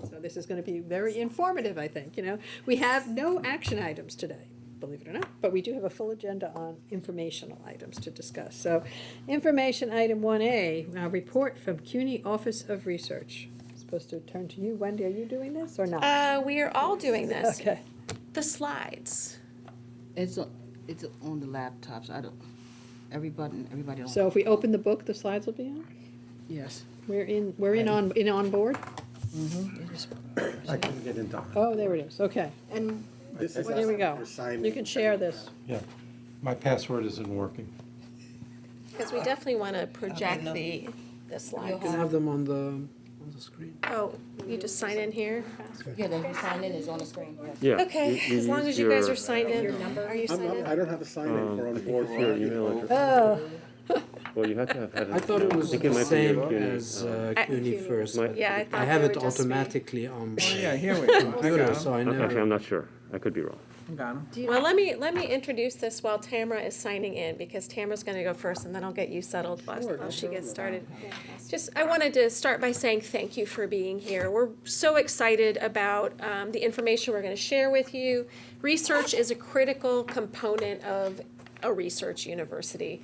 So this is going to be very informative, I think, you know. We have no action items today, believe it or not, but we do have a full agenda on informational items to discuss. So, information item 1A, report from CUNY Office of Research. I'm supposed to turn to you. Wendy, are you doing this or not? We are all doing this. Okay. The slides. It's on the laptops. Everybody on. So if we open the book, the slides will be on? Yes. We're in on board? I can get into it. Oh, there it is, okay. And This is Here we go. for signing. You can share this. Yeah, my password isn't working. Because we definitely want to project the slides. You can have them on the screen. Oh, you just sign in here? yeah, the sign in is on the screen. Yes. Yeah. Okay, you as long use as you guys your- are signed in. Are you signed I in? don't have a sign in for on board. Your email address. Oh, Well, you have to have had. I thought it was think the might be same your CUNY, as CUNY. CUNY first. My- but Yeah, I thought I have they it would just be- automatically on Yeah, here we go. I got computer, 'em. so I Actually, I'm never. not sure. I could be wrong. I got 'em. Well, let me introduce this while Tamara is signing in, because Tamara's going to go first, and then I'll get you settled while she gets started. I wanted to start by saying thank you for being here. We're so excited about the information we're going to share with you. Research is a critical component of a research university.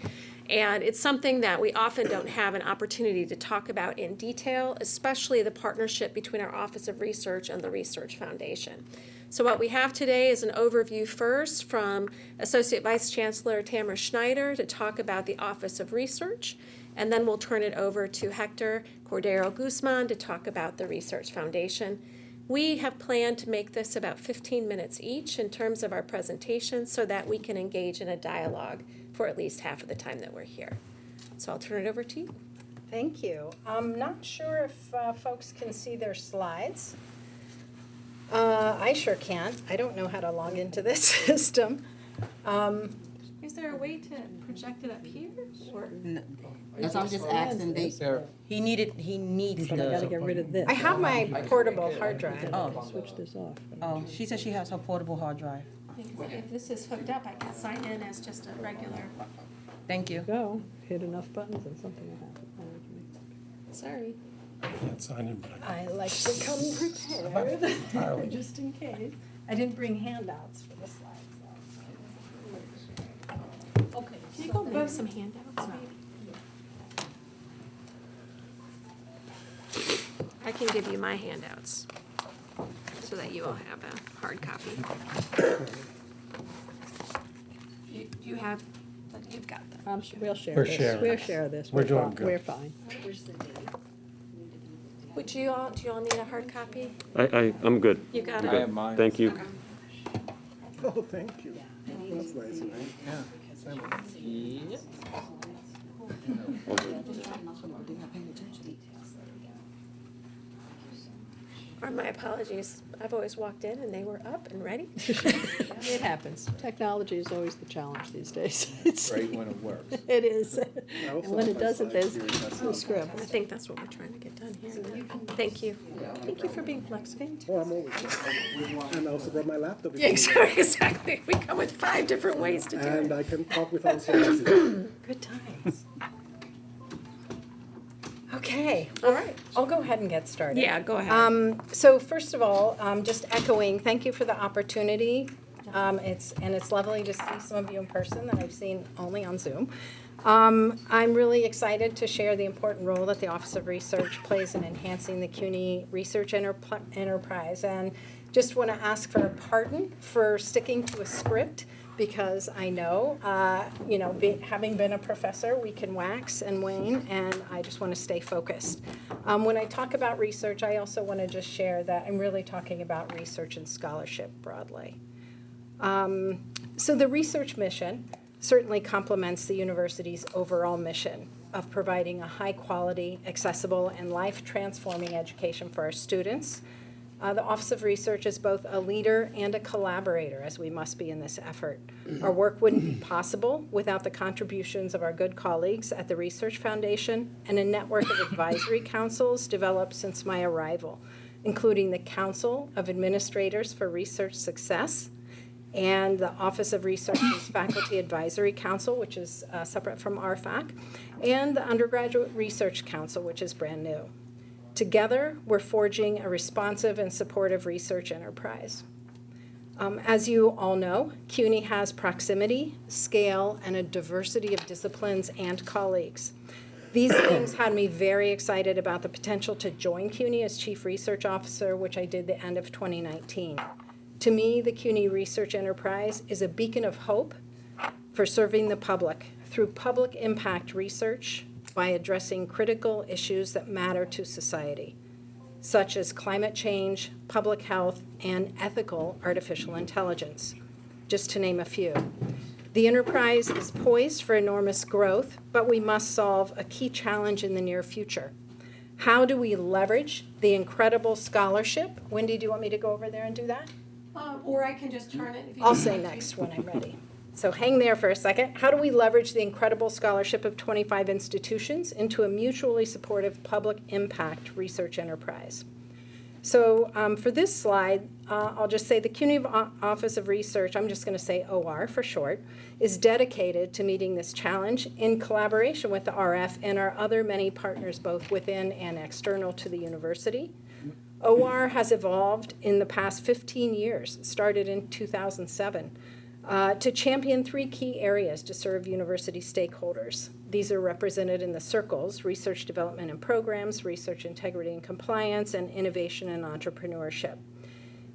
And it's something that we often don't have an opportunity to talk about in detail, especially the partnership between our Office of Research and the Research Foundation. So what we have today is an overview first from Associate Vice Chancellor Tamara Schneider to talk about the Office of Research, and then we'll turn it over to Hector Cordero Guzman to talk about the Research Foundation. We have planned to make this about 15 minutes each in terms of our presentation so that we can engage in a dialogue for at least half of the time that we're here. So I'll turn it over to you. Thank you. I'm not sure if folks can see their slides. I sure can't. I don't know how to log into this system. Is there a way to project it up here? Or? That's I'm just asking. He needs but I gotta the. get rid of this. I have my portable hard drive. Switch this off. Oh, she said she has her portable hard drive. If this is hooked up, I can sign in as just a regular. Thank you. Go, hit enough buttons and something will happen. Sorry. Can't sign in, but I like to come prepared, just in case. I didn't bring handouts for the slides, though. Okay. Can you go make some handouts, maybe? I can give you my handouts so that you all have a hard copy. You have, you've got them. We'll share We're this. sharing. We'll share this. We're doing fine. good. We're fine. Do you all need a hard copy? I'm good. You got I it? have mine. Thank you. Oh, thank you. That's nice, right? Or my apologies. I've always walked in and they were up and ready. It happens. Technology is always the challenge these days. It's, Great when it works. it is. I And also when have it my doesn't, slides there's here. That's no all. script. I think that's what we're trying to get done here. Thank you. Thank you for being flexible. Oh, I'm always. And I also brought my laptop. if Yeah, you need. exactly. We come with 5 different ways to do And it. I can talk without slides. Good times. Okay, All right. I'll go ahead and get started. Yeah, go ahead. So first of all, just echoing, thank you for the opportunity. It's lovely to see some of you in person that I've seen only on Zoom. I'm really excited to share the important role that the Office of Research plays in enhancing the CUNY research enterprise. And just want to ask for a pardon for sticking to a script, because I know, having been a professor, we can wax and wane, and I just want to stay focused. When I talk about research, I also want to just share that I'm really talking about research and scholarship broadly. So the research mission certainly complements the university's overall mission of providing a high-quality, accessible, and life-transforming education for our students. The Office of Research is both a leader and a collaborator, as we must be in this effort. Our work wouldn't be possible without the contributions of our good colleagues at the Research Foundation and a network of advisory councils developed since my arrival, including the Council of Administrators for Research Success and the Office of Research's Faculty Advisory Council, which is separate from RFAC, and the Undergraduate Research Council, which is brand new. Together, we're forging a responsive and supportive research enterprise. As you all know, CUNY has proximity, scale, and a diversity of disciplines and colleagues. These things had me very excited about the potential to join CUNY as Chief Research Officer, which I did the end of 2019. To me, the CUNY Research Enterprise is a beacon of hope for serving the public through public impact research by addressing critical issues that matter to society, such as climate change, public health, and ethical artificial intelligence, just to name a few. The enterprise is poised for enormous growth, but we must solve a key challenge in the near future. How do we leverage the incredible scholarship? Wendy, do you want me to go over there and do that? Or I can just turn it if you I'll say next when I'm ready. So hang there for a second. How do we leverage the incredible scholarship of 25 institutions into a mutually supportive public impact research enterprise? So for this slide, I'll just say the CUNY Office of Research, I'm just going to say OR for short, is dedicated to meeting this challenge in collaboration with the RF and our other many partners, both within and external to the university. OR has evolved in the past 15 years, started in 2007, to champion 3 key areas to serve university stakeholders. These are represented in the circles: research development and programs, research integrity and compliance, and innovation and entrepreneurship.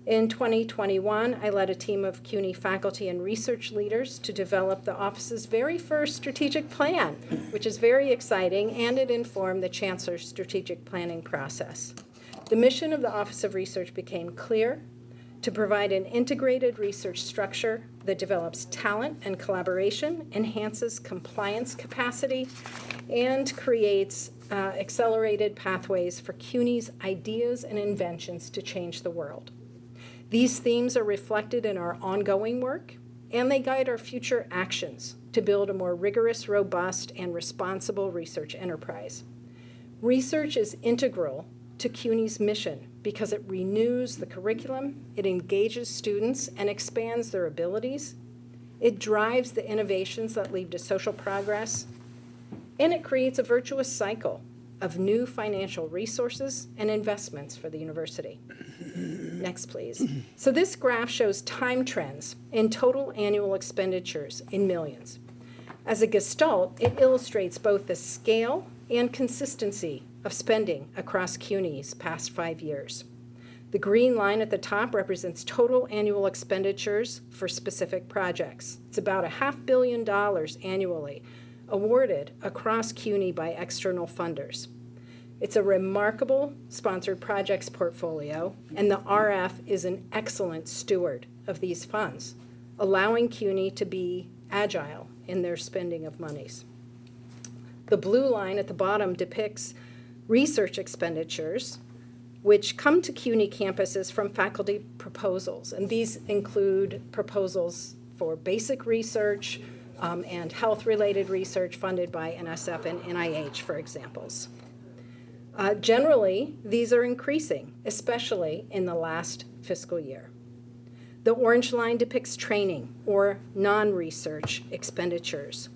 In 2021, I led a team of CUNY faculty and research leaders to develop the office's very first strategic plan, which is very exciting, and it informed the Chancellor's strategic planning process. The mission of the Office of Research became clear: to provide an integrated research structure that develops talent and collaboration, enhances compliance capacity, and creates accelerated pathways for CUNY's ideas and inventions to change the world. These themes are reflected in our ongoing work, and they guide our future actions to build a more rigorous, robust, and responsible research enterprise. Research is integral to CUNY's mission because it renews the curriculum, it engages students and expands their abilities, it drives the innovations that lead to social progress, and it creates a virtuous cycle of new financial resources and investments for the university. Next, please. So this graph shows time trends in total annual expenditures in millions. As a gestalt, it illustrates both the scale and consistency of spending across CUNY's past 5 years. The green line at the top represents total annual expenditures for specific projects. It's about $500 million annually awarded across CUNY by external funders. It's a remarkable sponsored projects portfolio, and the RF is an excellent steward of these funds, allowing CUNY to be agile in their spending of monies. The blue line at the bottom depicts research expenditures, which come to CUNY campuses from faculty proposals. And these include proposals for basic research and health-related research funded by NSF and NIH, for examples. Generally, these are increasing, especially in the last fiscal year. The orange line depicts training or non-research expenditures.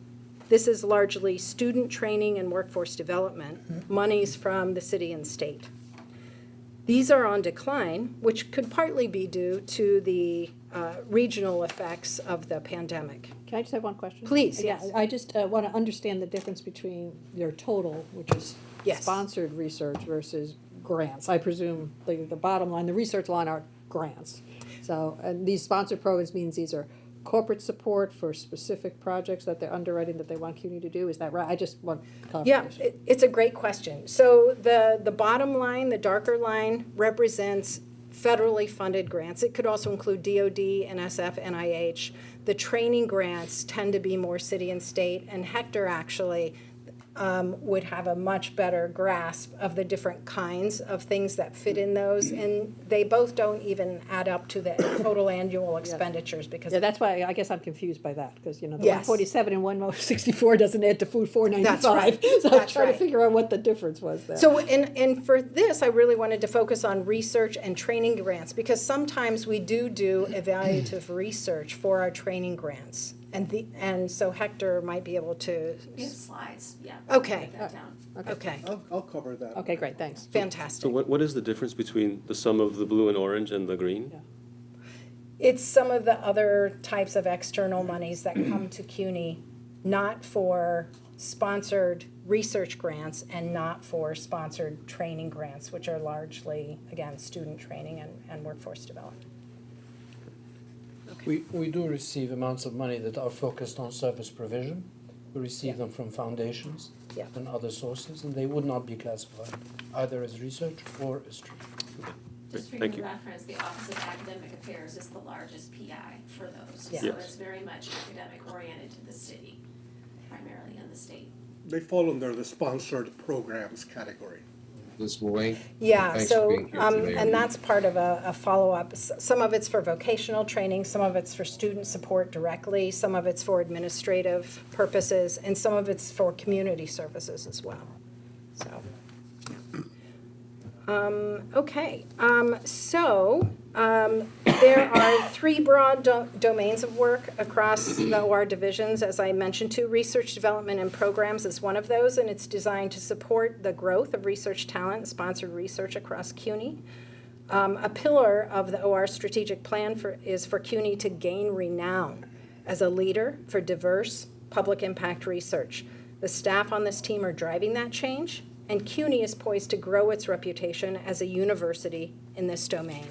This is largely student training and workforce development, monies from the city and state. These are on decline, which could partly be due to the regional effects of the pandemic. Can I just have one question? Please, Yeah, yes. I just want to understand the difference between your total, which is Yes. sponsored research versus grants. I presume the bottom line, the research line are grants. So, and these sponsored programs means these are corporate support for specific projects that they're underwriting that they want CUNY to do. Is that right? I just want Yeah, clarification. it's a great question. So the bottom line, the darker line, represents federally funded grants. It could also include DOD, NSF, NIH. The training grants tend to be more city and state, and Hector actually would have a much better grasp of the different kinds of things that fit in those, and they both don't even add up to the total annual expenditures because Yeah, that's why I guess I'm confused by that, because, the Yes. 147 and 164 doesn't add to food 495. That's right. So I'm That's trying right. to figure out what the difference was there. So, and for this, I really wanted to focus on research and training grants, because sometimes we do evaluative research for our training grants. And so Hector might be able to, We have slides, yeah. Okay. Write that down. okay, I'll cover that. Okay, great, thanks. So fantastic. what is the difference between the sum of the blue and orange and the green? Yeah. It's some of the other types of external monies that come to CUNY, not for sponsored research grants and not for sponsored training grants, which are largely, again, student training and workforce development. We do receive amounts of money that are focused on service provision. We receive them from foundations Yeah. and other sources, and they would not be classified either as research or as training. Just for Thank your you. reference, the Office of Academic Affairs is the largest PI for those. Yeah. So Yes. it's very much academic oriented to the city, primarily in the state. They fall under the sponsored programs category. Ms. Moy? Yeah, Thanks so, for being here today. and that's part of a follow-up. Some of it's for vocational training, some of it's for student support directly, some of it's for administrative purposes, and some of it's for community services as well, so. Okay, there are three broad domains of work across the OR divisions, as I mentioned too. Research development and programs is one of those, and it's designed to support the growth of research talent and sponsored research across CUNY. A pillar of the OR strategic plan is for CUNY to gain renown as a leader for diverse public impact research. The staff on this team are driving that change, and CUNY is poised to grow its reputation as a university in this domain.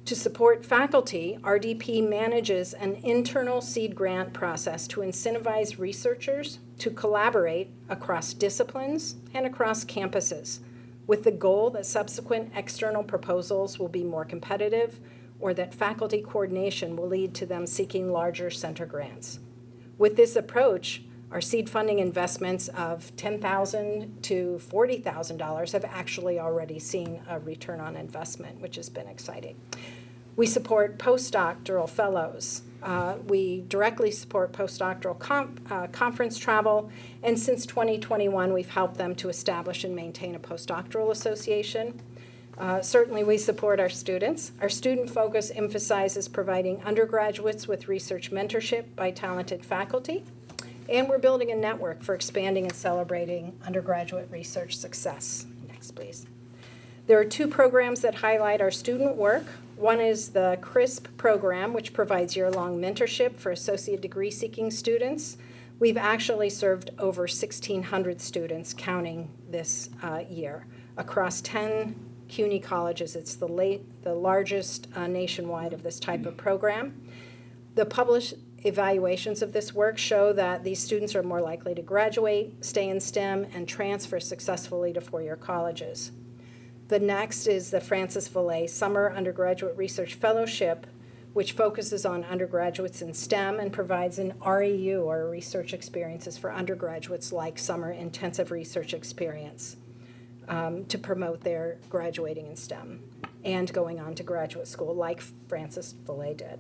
To support faculty, RDP manages an internal seed grant process to incentivize researchers to collaborate across disciplines and across campuses, with the goal that subsequent external proposals will be more competitive or that faculty coordination will lead to them seeking larger center grants. With this approach, our seed funding investments of $10,000 to $40,000 have actually already seen a return on investment, which has been exciting. We support postdoctoral fellows. We directly support postdoctoral conference travel, and since 2021, we've helped them to establish and maintain a postdoctoral association. Certainly, we support our students. Our student focus emphasizes providing undergraduates with research mentorship by talented faculty. And we're building a network for expanding and celebrating undergraduate research success. Next, please. There are two programs that highlight our student work. One is the CRISP program, which provides year-long mentorship for associate degree-seeking students. We've actually served over 1,600 students, counting this year, across 10 CUNY colleges. It's the largest nationwide of this type of program. The published evaluations of this work show that these students are more likely to graduate, stay in STEM, and transfer successfully to four-year colleges. The next is the Francis Vallée Summer Undergraduate Research Fellowship, which focuses on undergraduates in STEM and provides an REU, or research experiences for undergraduates, like summer intensive research experience, to promote their graduating in STEM and going on to graduate school, like Francis Vallée did.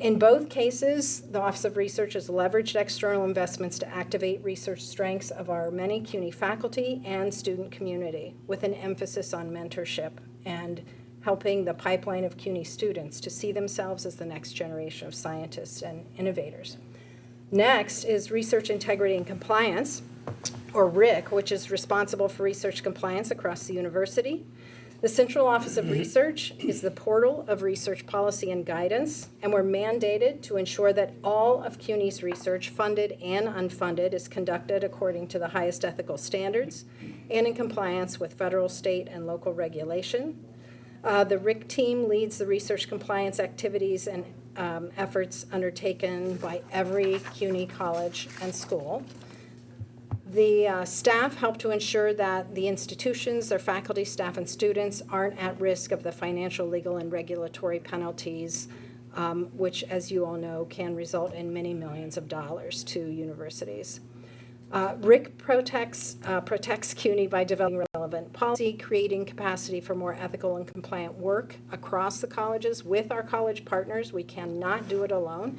In both cases, the Office of Research has leveraged external investments to activate research strengths of our many CUNY faculty and student community, with an emphasis on mentorship and helping the pipeline of CUNY students to see themselves as the next generation of scientists and innovators. Next is Research Integrity and Compliance, or RIC, which is responsible for research compliance across the university. The Central Office of Research is the portal of research policy and guidance, and we're mandated to ensure that all of CUNY's research, funded and unfunded, is conducted according to the highest ethical standards and in compliance with federal, state, and local regulation. The RIC team leads the research compliance activities and efforts undertaken by every CUNY college and school. The staff help to ensure that the institutions, their faculty, staff, and students aren't at risk of the financial, legal, and regulatory penalties, which, as you all know, can result in many millions of dollars to universities. RIC protects CUNY by developing relevant policy, creating capacity for more ethical and compliant work across the colleges with our college partners. We cannot do it alone.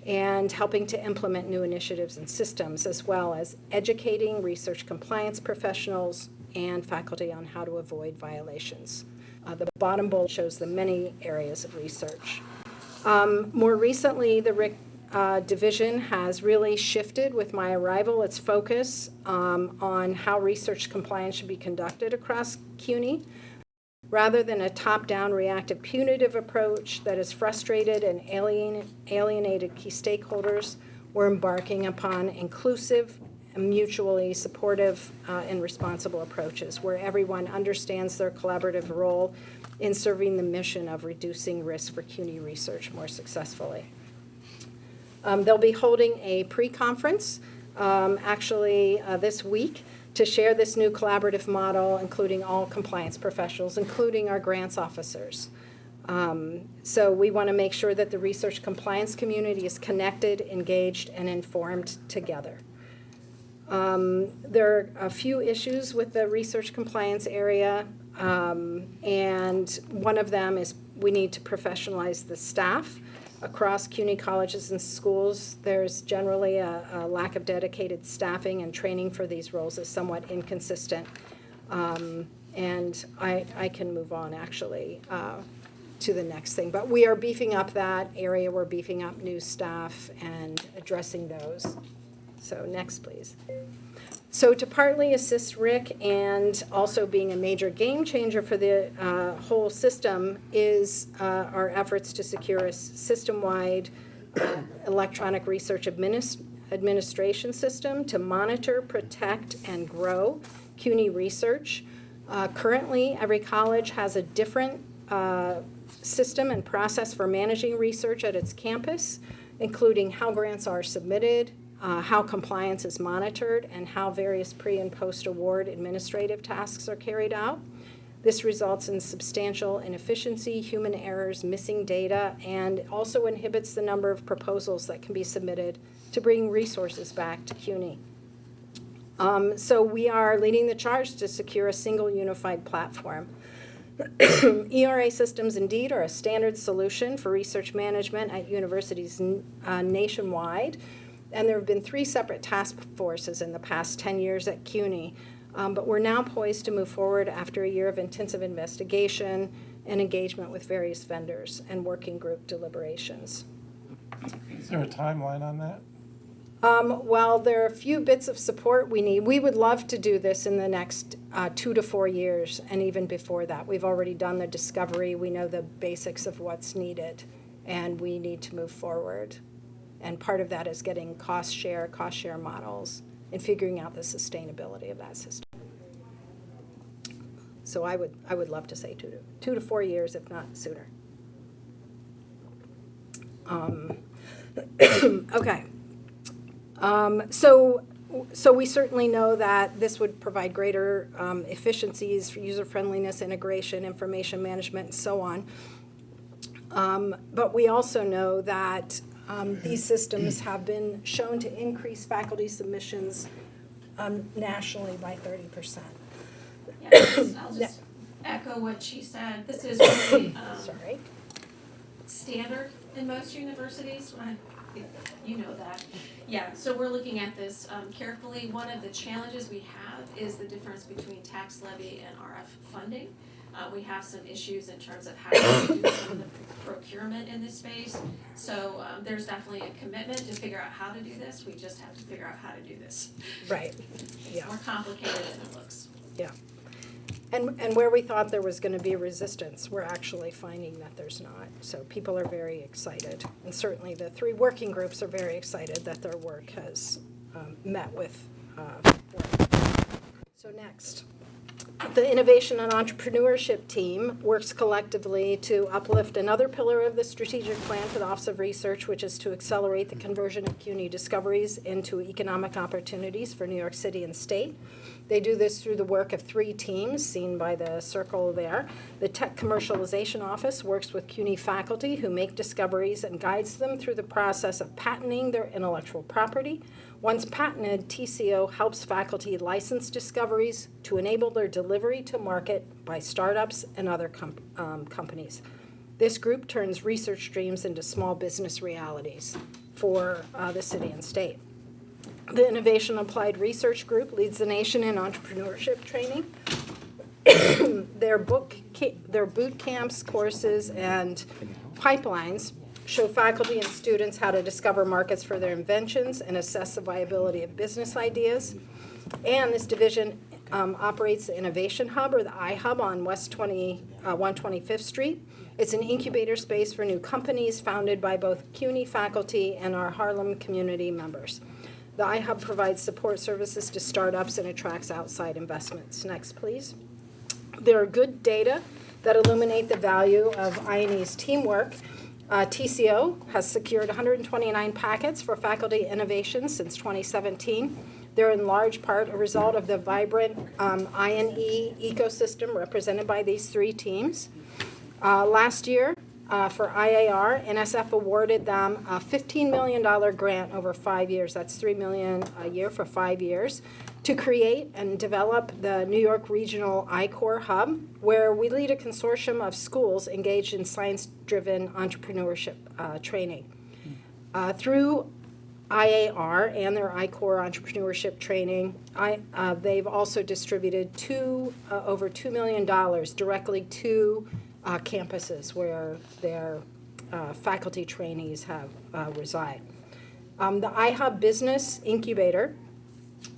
And helping to implement new initiatives and systems, as well as educating research compliance professionals and faculty on how to avoid violations. The bottom bullet shows the many areas of research. More recently, the RIC division has really shifted with my arrival. Its focus on how research compliance should be conducted across CUNY. Rather than a top-down reactive punitive approach that has frustrated and alienated key stakeholders, we're embarking upon inclusive, mutually supportive, and responsible approaches where everyone understands their collaborative role in serving the mission of reducing risk for CUNY research more successfully. They'll be holding a pre-conference this week to share this new collaborative model, including all compliance professionals, including our grants officers. So we want to make sure that the research compliance community is connected, engaged, and informed together. There are a few issues with the research compliance area, and one of them is we need to professionalize the staff. Across CUNY colleges and schools, there's generally a lack of dedicated staffing, and training for these roles is somewhat inconsistent. And I can move on, actually, to the next thing. But we are beefing up that area. We're beefing up new staff and addressing those. So next, please. So to partly assist Rick and also being a major game changer for the whole system is our efforts to secure a system-wide electronic research administration system to monitor, protect, and grow CUNY research. Currently, every college has a different system and process for managing research at its campus, including how grants are submitted, how compliance is monitored, and how various pre- and post-award administrative tasks are carried out. This results in substantial inefficiency, human errors, missing data, and also inhibits the number of proposals that can be submitted to bring resources back to CUNY. So we are leading the charge to secure a single unified platform. ERA systems indeed are a standard solution for research management at universities nationwide. And there have been 3 separate task forces in the past 10 years at CUNY. But we're now poised to move forward after a year of intensive investigation and engagement with various vendors and working group deliberations. Is there a timeline on that? Well, there are a few bits of support we need. We would love to do this in the next 2 to 4 years, and even before that. We've already done the discovery. We know the basics of what's needed, and we need to move forward. And part of that is getting cost share models, and figuring out the sustainability of that system. So I would love to say 2 to 4 years, if not sooner. Okay. So we certainly know that this would provide greater efficiencies for user friendliness, integration, information management, and so on. But we also know that these systems have been shown to increase faculty submissions nationally by 30%. Yeah, I'll just echo what she said. This is really Sorry. standard in most universities. You know that. Yeah, so we're looking at this carefully. One of the challenges we have is the difference between tax levy and RF funding. We have some issues in terms of how to do some of the procurement in this space. So there's definitely a commitment to figure out how to do this. We just have to figure out how to do this. Right. It's Yeah. more complicated than it looks. Yeah. And where we thought there was going to be resistance, we're actually finding that there's not. So people are very excited. And certainly the 3 working groups are very excited that their work has met with support. So next. The Innovation and Entrepreneurship team works collectively to uplift another pillar of the strategic plan for the Office of Research, which is to accelerate the conversion of CUNY discoveries into economic opportunities for New York City and state. They do this through the work of 3 teams, seen by the circle there. The Tech Commercialization Office works with CUNY faculty who make discoveries and guides them through the process of patenting their intellectual property. Once patented, TCO helps faculty license discoveries to enable their delivery to market by startups and other companies. This group turns research streams into small business realities for the city and state. The Innovation Applied Research Group leads the nation in entrepreneurship training. Their boot camps, courses, and pipelines show faculty and students how to discover markets for their inventions and assess the viability of business ideas. And this division operates the Innovation Hub, or the iHub, on West 125th Street. It's an incubator space for new companies founded by both CUNY faculty and our Harlem community members. The iHub provides support services to startups and attracts outside investments. Next, please. There are good data that illuminate the value of I&E's teamwork. TCO has secured 129 packets for faculty innovation since 2017. They're in large part a result of the vibrant I&E ecosystem represented by these three teams. Last year, for IAR, NSF awarded them a $15 million grant over 5 years. That's $3 million a year for 5 years, to create and develop the New York Regional I-Core Hub, where we lead a consortium of schools engaged in science-driven entrepreneurship training. Through IAR and their I-Core entrepreneurship training, they've also distributed over $2 million directly to campuses where their faculty trainees have reside. The iHub Business Incubator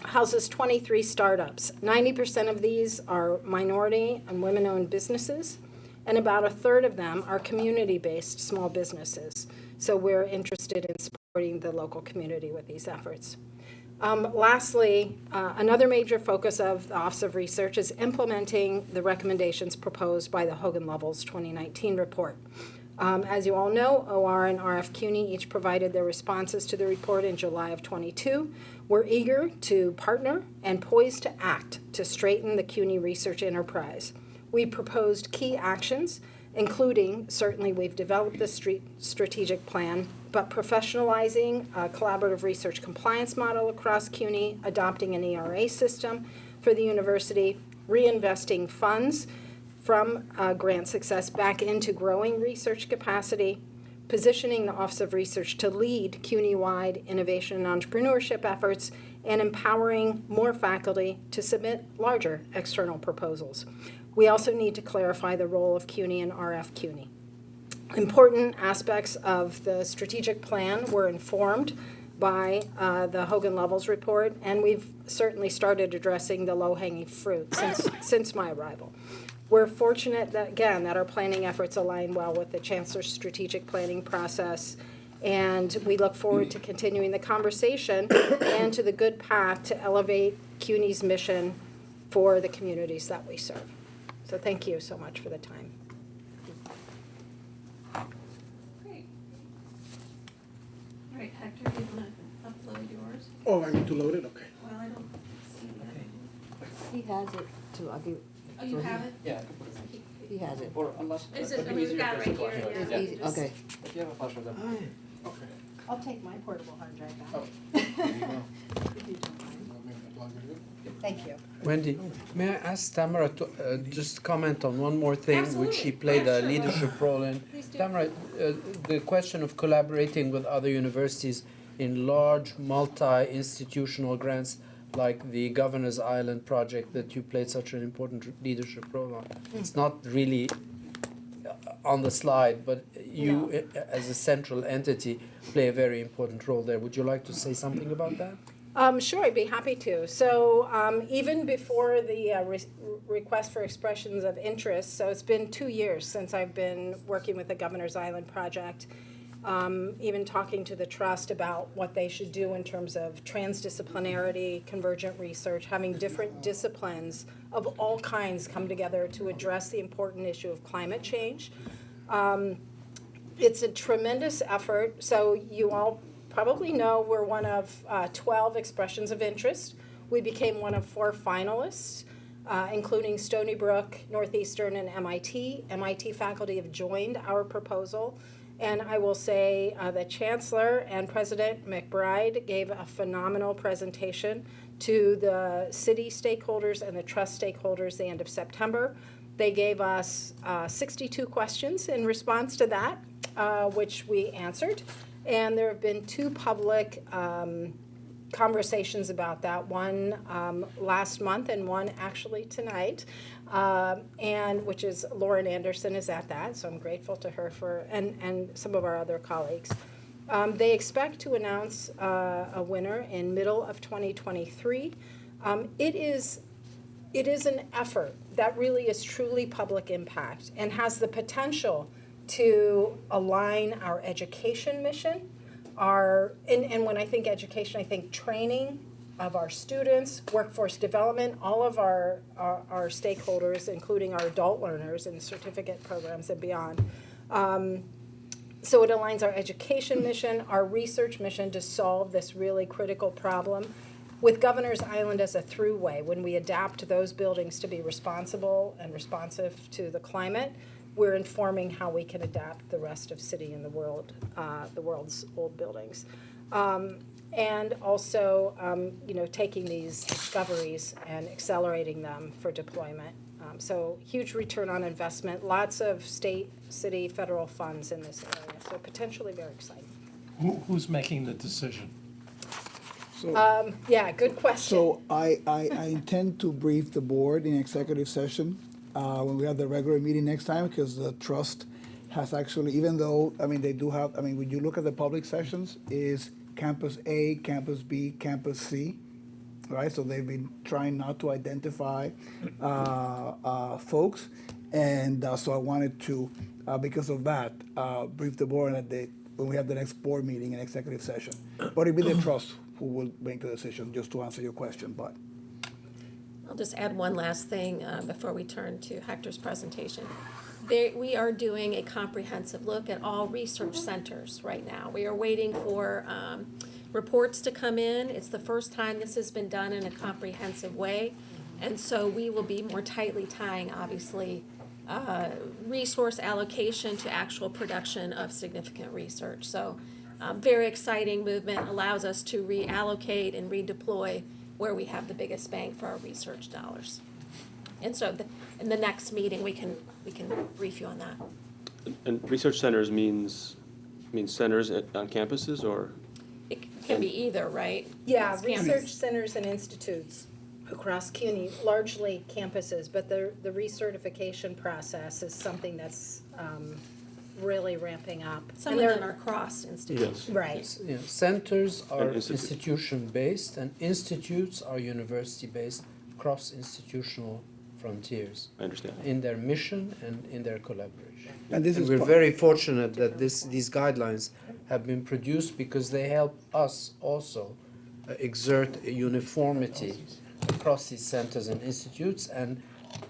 houses 23 startups. 90% of these are minority and women-owned businesses, and about a third of them are community-based small businesses. So we're interested in supporting the local community with these efforts. Lastly, another major focus of the Office of Research is implementing the recommendations proposed by the Hogan-Lovells 2019 report. As you all know, OR and RF CUNY each provided their responses to the report in July of 22. We're eager to partner and poised to act to straighten the CUNY research enterprise. We proposed key actions, including, certainly we've developed the strategic plan, but professionalizing a collaborative research compliance model across CUNY, adopting an ERA system for the university, reinvesting funds from grant success back into growing research capacity, positioning the Office of Research to lead CUNY-wide innovation and entrepreneurship efforts, and empowering more faculty to submit larger external proposals. We also need to clarify the role of CUNY and RF CUNY. Important aspects of the strategic plan were informed by the Hogan-Lovells report, and we've certainly started addressing the low-hanging fruit since my arrival. We're fortunate that, again, that our planning efforts align well with the Chancellor's strategic planning process, and we look forward to continuing the conversation and to the good path to elevate CUNY's mission for the communities that we serve. So thank you so much for the time. Great. All right, Hector, do you want to upload yours? Oh, I need to load it? Okay. Well, I don't see that. He has it too, I'll give, Oh, you have it? Yeah. he has it. Or unless. Is it, we've got it right here, It's yeah. easy, okay. If you have a flash of them. Okay. I'll take my portable hard drive Oh, back. there you go. Want me to plug it in? Thank you. Wendy, may I ask Tamara to just comment on one more thing which she Absolutely. played Yeah, a sure. leadership role in? Please do. Tamara, the question of collaborating with other universities in large multi-institutional grants like the Governor's Island project that you played such an important leadership role on. It's not really on the slide, but you, as a central entity, play a very important role there. Would you like to say something about that? Sure, I'd be happy to. So even before the request for expressions of interest, so it's been 2 years since I've been working with the Governor's Island project, even talking to the trust about what they should do in terms of transdisciplinarity, convergent research, having different disciplines of all kinds come together to address the important issue of climate change. It's a tremendous effort. So you all probably know we're one of 12 expressions of interest. We became one of 4 finalists, including Stony Brook, Northeastern, and MIT. MIT faculty have joined our proposal. And I will say the Chancellor and President McBride gave a phenomenal presentation to the city stakeholders and the trust stakeholders the end of September. They gave us 62 questions in response to that, which we answered. And there have been 2 public conversations about that, one last month and one actually tonight, and which is Lauren Anderson is at that, so I'm grateful to her and some of our other colleagues. They expect to announce a winner in middle of 2023. It is an effort that really is truly public impact and has the potential to align our education mission, and when I think education, I think training of our students, workforce development, all of our stakeholders, including our adult learners in certificate programs and beyond. So it aligns our education mission, our research mission to solve this really critical problem, with Governor's Island as a throughway. When we adapt those buildings to be responsible and responsive to the climate, we're informing how we can adapt the rest of city and the world's old buildings. And also, taking these discoveries and accelerating them for deployment. So huge return on investment, lots of state, city, federal funds in this area, so potentially very exciting. Who's making the decision? Yeah, good question. So I intend to brief the board in executive session when we have the regular meeting next time, because the trust has actually, even though, they do have, when you look at the public sessions, is Campus A, Campus B, Campus C, right? So they've been trying not to identify folks. And so I wanted to, because of that, brief the board when we have the next board meeting in executive session. But it'll be the trust who will make the decision, just to answer your question, but. I'll just add one last thing before we turn to Hector's presentation. We are doing a comprehensive look at all research centers right now. We are waiting for reports to come in. It's the first time this has been done in a comprehensive way. And so we will be more tightly tying, obviously, resource allocation to actual production of significant research. So very exciting movement, allows us to reallocate and redeploy where we have the biggest bang for our research dollars. And so in the next meeting, we can brief you on that. And research centers means centers on campuses, or? It can be either, right? Yeah, It's research campus. centers and institutes across CUNY, largely campuses, but the recertification process is something that's really ramping up. Some And of they're- them are cross institutions. Right, Yeah, centers are And institution-based, and institutes are university-based, cross-institutional frontiers I understand. in their mission and in their collaboration. And this is we're part- very fortunate that these guidelines have been produced, because they help us also exert a uniformity across these centers and institutes, and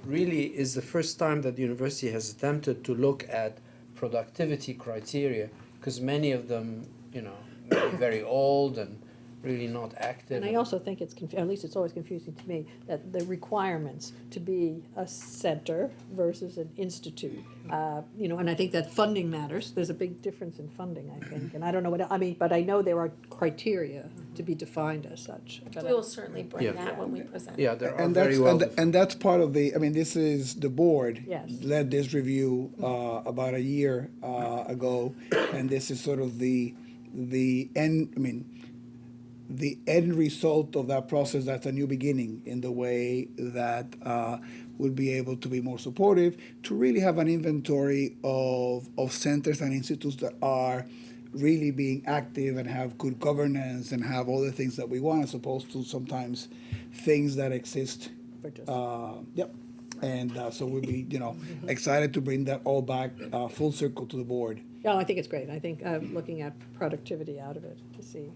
really is the first time that the university has attempted to look at productivity criteria, because many of them, may be very old and really not active. And I also think it's, at least it's always confusing to me, that the requirements to be a center versus an institute, and I think that funding matters. There's a big difference in funding, I think, and I don't know but I know there are criteria to be to be as such. But We will certainly bring Yeah. that when we present. Yeah, there are And very that's, well. and that's part of this is the board. Yes. Led this review about a year ago, and this is sort of the end result of that process. That's a new beginning in the way that we'll be able to be more supportive, to really have an inventory of centers and institutes that are really being active and have good governance and have all the things that we want, as opposed to sometimes things that exist. For just- Yep. And so we'll be, excited to bring that all back full circle to the board. Yeah, I think it's great. I think looking at productivity out of it to see,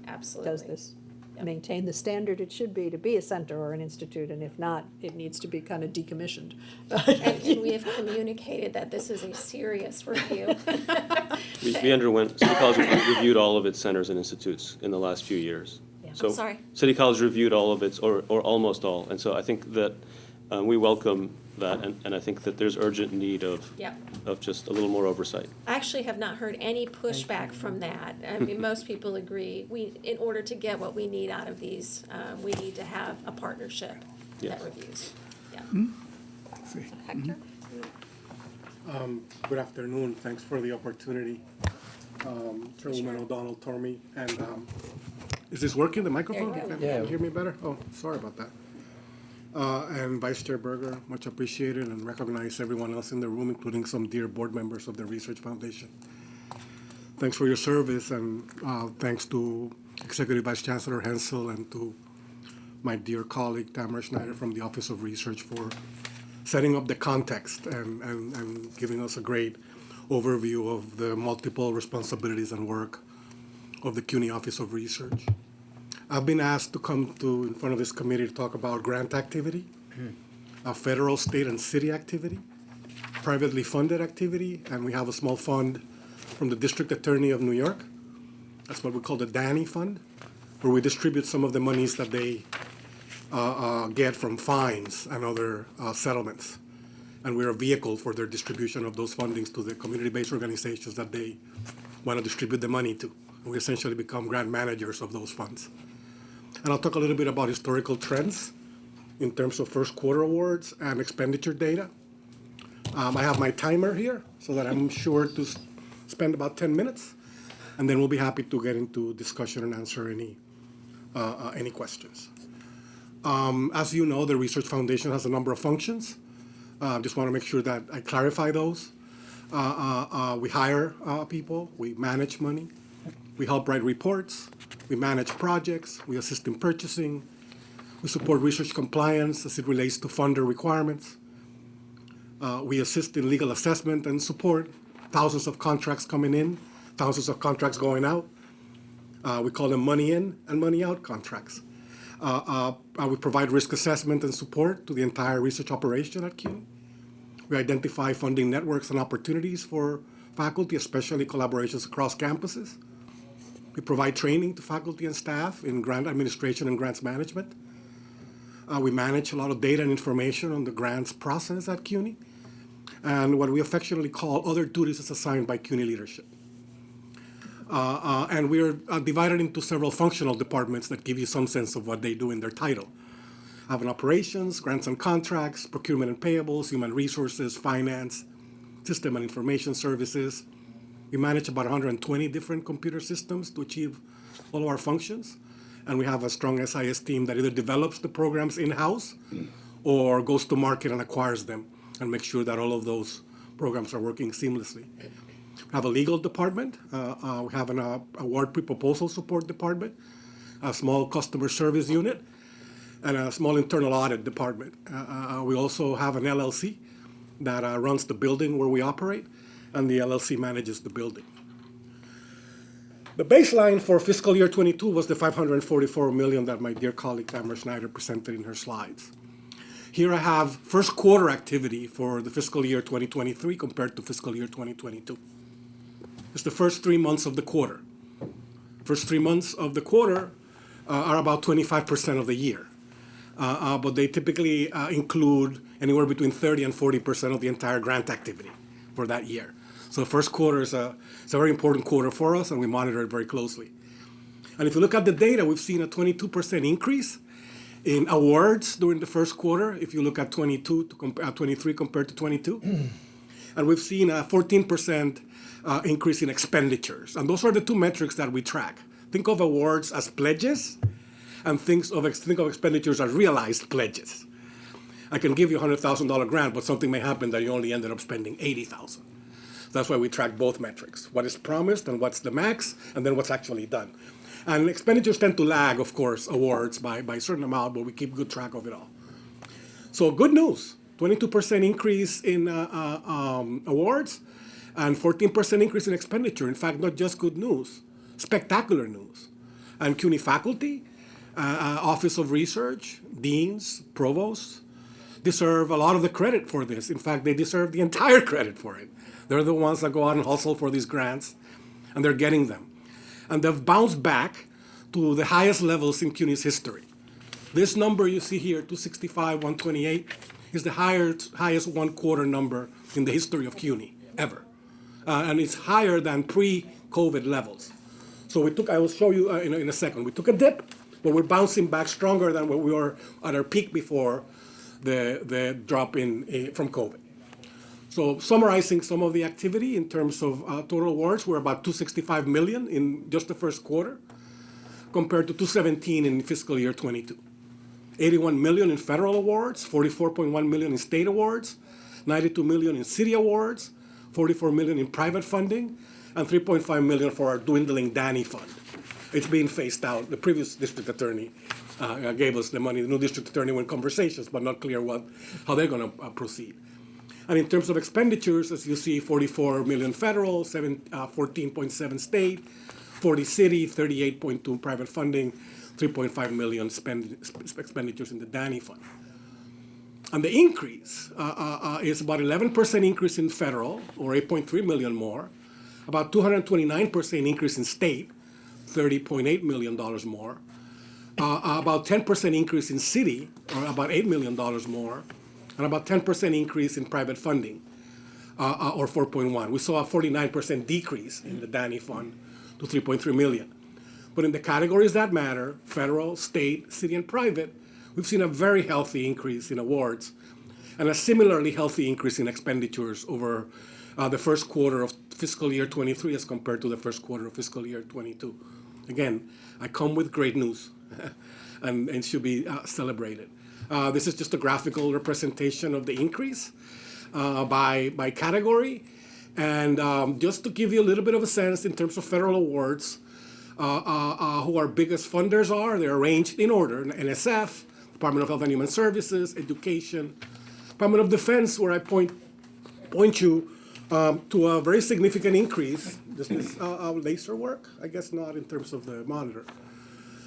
Absolutely. does this maintain the standard it should be to be a center or an institute, and if not, it needs to be kind of decommissioned. And we have communicated that this is a serious review. We underwent, City College reviewed all of its centers and institutes in the last few years. Yeah. So I'm sorry. City College reviewed all of its, or almost all, and so I think that we welcome that, and I think that there's urgent need of Yep. just a little more oversight. I actually have not heard any pushback from that. I mean, most people agree, in order to get what we need out of these, we need to have a partnership that Yes. reviews. Yeah. See. Hector? Good afternoon, thanks for the opportunity. Chairwoman O'Donnell Tormey, and Is this working, the microphone? There you go. Can you hear me better? Oh, sorry about that. And Vice Chair Berger, much appreciated, and recognize everyone else in the room, including some dear board members of the Research Foundation. Thanks for your service, and thanks to Executive Vice Chancellor Hensel and to my dear colleague Tamara Schneider from the Office of Research for setting up the context and giving us a great overview of the multiple responsibilities and work of the CUNY Office of Research. I've been asked to come to in front of this committee to talk about grant activity, federal, state, and city activity, privately funded activity, and we have a small fund from the District Attorney of New York. That's what we call the Danny Fund, where we distribute some of the monies that they get from fines and other settlements. And we're a vehicle for their distribution of those fundings to the community-based organizations that they want to distribute the money to. We essentially become grant managers of those funds. And I'll talk a little bit about historical trends in terms of first quarter awards and expenditure data. I have my timer here so that I'm sure to spend about 10 minutes, and then we'll be happy to get into discussion and answer any questions. As you know, the Research Foundation has a number of functions. Just want to make sure that I clarify those. We hire people, we manage money, we help write reports, we manage projects, we assist in purchasing, we support research compliance as it relates to funder requirements. We assist in legal assessment and support thousands of contracts coming in, thousands of contracts going out. We call them money in and money out contracts. We provide risk assessment and support to the entire research operation at CUNY. We identify funding networks and opportunities for faculty, especially collaborations across campuses. We provide training to faculty and staff in grant administration and grants management. We manage a lot of data and information on the grants process at CUNY, and what we affectionately call other duties as assigned by CUNY leadership. And we are divided into several functional departments that give you some sense of what they do in their title. I have an operations, grants and contracts, procurement and payables, human resources, finance, system and information services. We manage about 120 different computer systems to achieve all of our functions. And we have a strong SIS team that either develops the programs in-house or goes to market and acquires them and makes sure that all of those programs are working seamlessly. We have a legal department. We have an award pre-proposal support department, a small customer service unit, and a small internal audit department. We also have an LLC that runs the building where we operate, and the LLC manages the building. The baseline for fiscal year 22 was the $544 million that my dear colleague Tamara Schneider presented in her slides. Here I have first quarter activity for the fiscal year 2023 compared to fiscal year 2022. It's the first 3 months of the quarter. First 3 months of the quarter are about 25% of the year. But they typically include anywhere between 30 and 40% of the entire grant activity for that year. So the first quarter is a very important quarter for us, and we monitor it very closely. And if you look at the data, we've seen a 22% increase in awards during the first quarter, if you look at 23 compared to 22. And we've seen a 14% increase in expenditures. And those are the two metrics that we track. Think of awards as pledges, and think of expenditures as realized pledges. I can give you a $100,000 grant, but something may happen that you only ended up spending $80,000. That's why we track both metrics, what is promised and what's the max, and then what's actually done. And expenditures tend to lag, of course, awards by a certain amount, but we keep good track of it all. So good news, 22% increase in awards and 14% increase in expenditure. In fact, not just good news, spectacular news. And CUNY faculty, Office of Research, deans, provosts, deserve a lot of the credit for this. In fact, they deserve the entire credit for it. They're the ones that go out and hustle for these grants, and they're getting them. And they've bounced back to the highest levels in CUNY's history. This number you see here, 265, 128, is the highest one quarter number in the history of CUNY, ever. And it's higher than pre-COVID levels. So I will show you in a second. We took a dip, but we're bouncing back stronger than what we were at our peak before the drop from COVID. So summarizing some of the activity in terms of total awards, we're about $265 million in just the first quarter. compared to 217 in fiscal year 22. 81 million in federal awards, 44.1 million in state awards, 92 million in city awards, 44 million in private funding, and 3.5 million for our dwindling Danny Fund. It's being phased out. The previous district attorney gave us the money. The new district attorney went conversations, but not clear how they're going to proceed. And in terms of expenditures, as you see, 44 million federal, 14.7 state, 40 city, 38.2 private funding, 3.5 million expenditures in the Danny Fund. And the increase is about 11% increase in federal, or 8.3 million more, about 229% increase in state, $30.8 million more, about 10% increase in city, or about $8 million more, and about 10% increase in private funding, or 4.1. We saw a 49% decrease in the Danny Fund to 3.3 million. But in the categories that matter, federal, state, city, and private, we've seen a very healthy increase in awards and a similarly healthy increase in expenditures over the first quarter of fiscal year 23 as compared to the first quarter of fiscal year 22. Again, I come with great news and should be celebrated. This is just a graphical representation of the increase by category. And just to give you a little bit of a sense in terms of federal awards, who our biggest funders are, they're arranged in order: NSF, Department of Health and Human Services, Education, Department of Defense, where I point you to a very significant increase. Does this laser work? I guess not in terms of the monitor.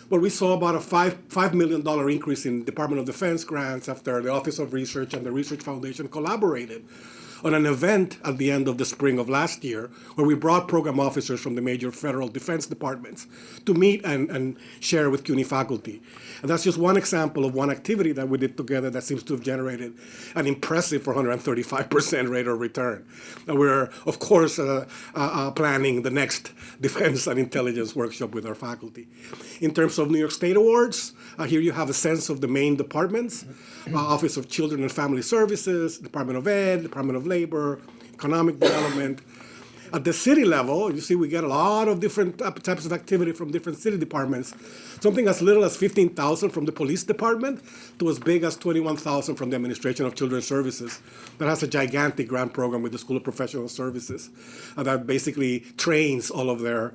But we saw about a $5 million increase in Department of Defense grants after the Office of Research and the Research Foundation collaborated on an event at the end of the spring of last year, where we brought program officers from the major federal defense departments to meet and share with CUNY faculty. And that's just one example of one activity that we did together that seems to have generated an impressive 435% rate of return. And we're, of course, planning the next Defense and Intelligence workshop with our faculty. In terms of New York State awards, here you have a sense of the main departments: Office of Children and Family Services, Department of Ed, Department of Labor, Economic Development. At the city level, you see we get a lot of different types of activity from different city departments. Something as little as 15,000 from the police department to as big as 21,000 from the Administration of Children's Services. That has a gigantic grant program with the School of Professional Services that basically trains all of their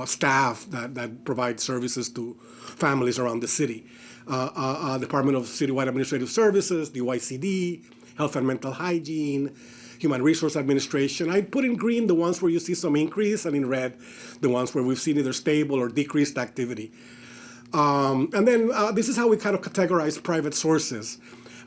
staff that provide services to families around the city. Department of Citywide Administrative Services, DYCD, Health and Mental Hygiene, Human Resource Administration. I put in green the ones where you see some increase, and in red the ones where we've seen either stable or decreased activity. And then this is how we kind of categorize private sources.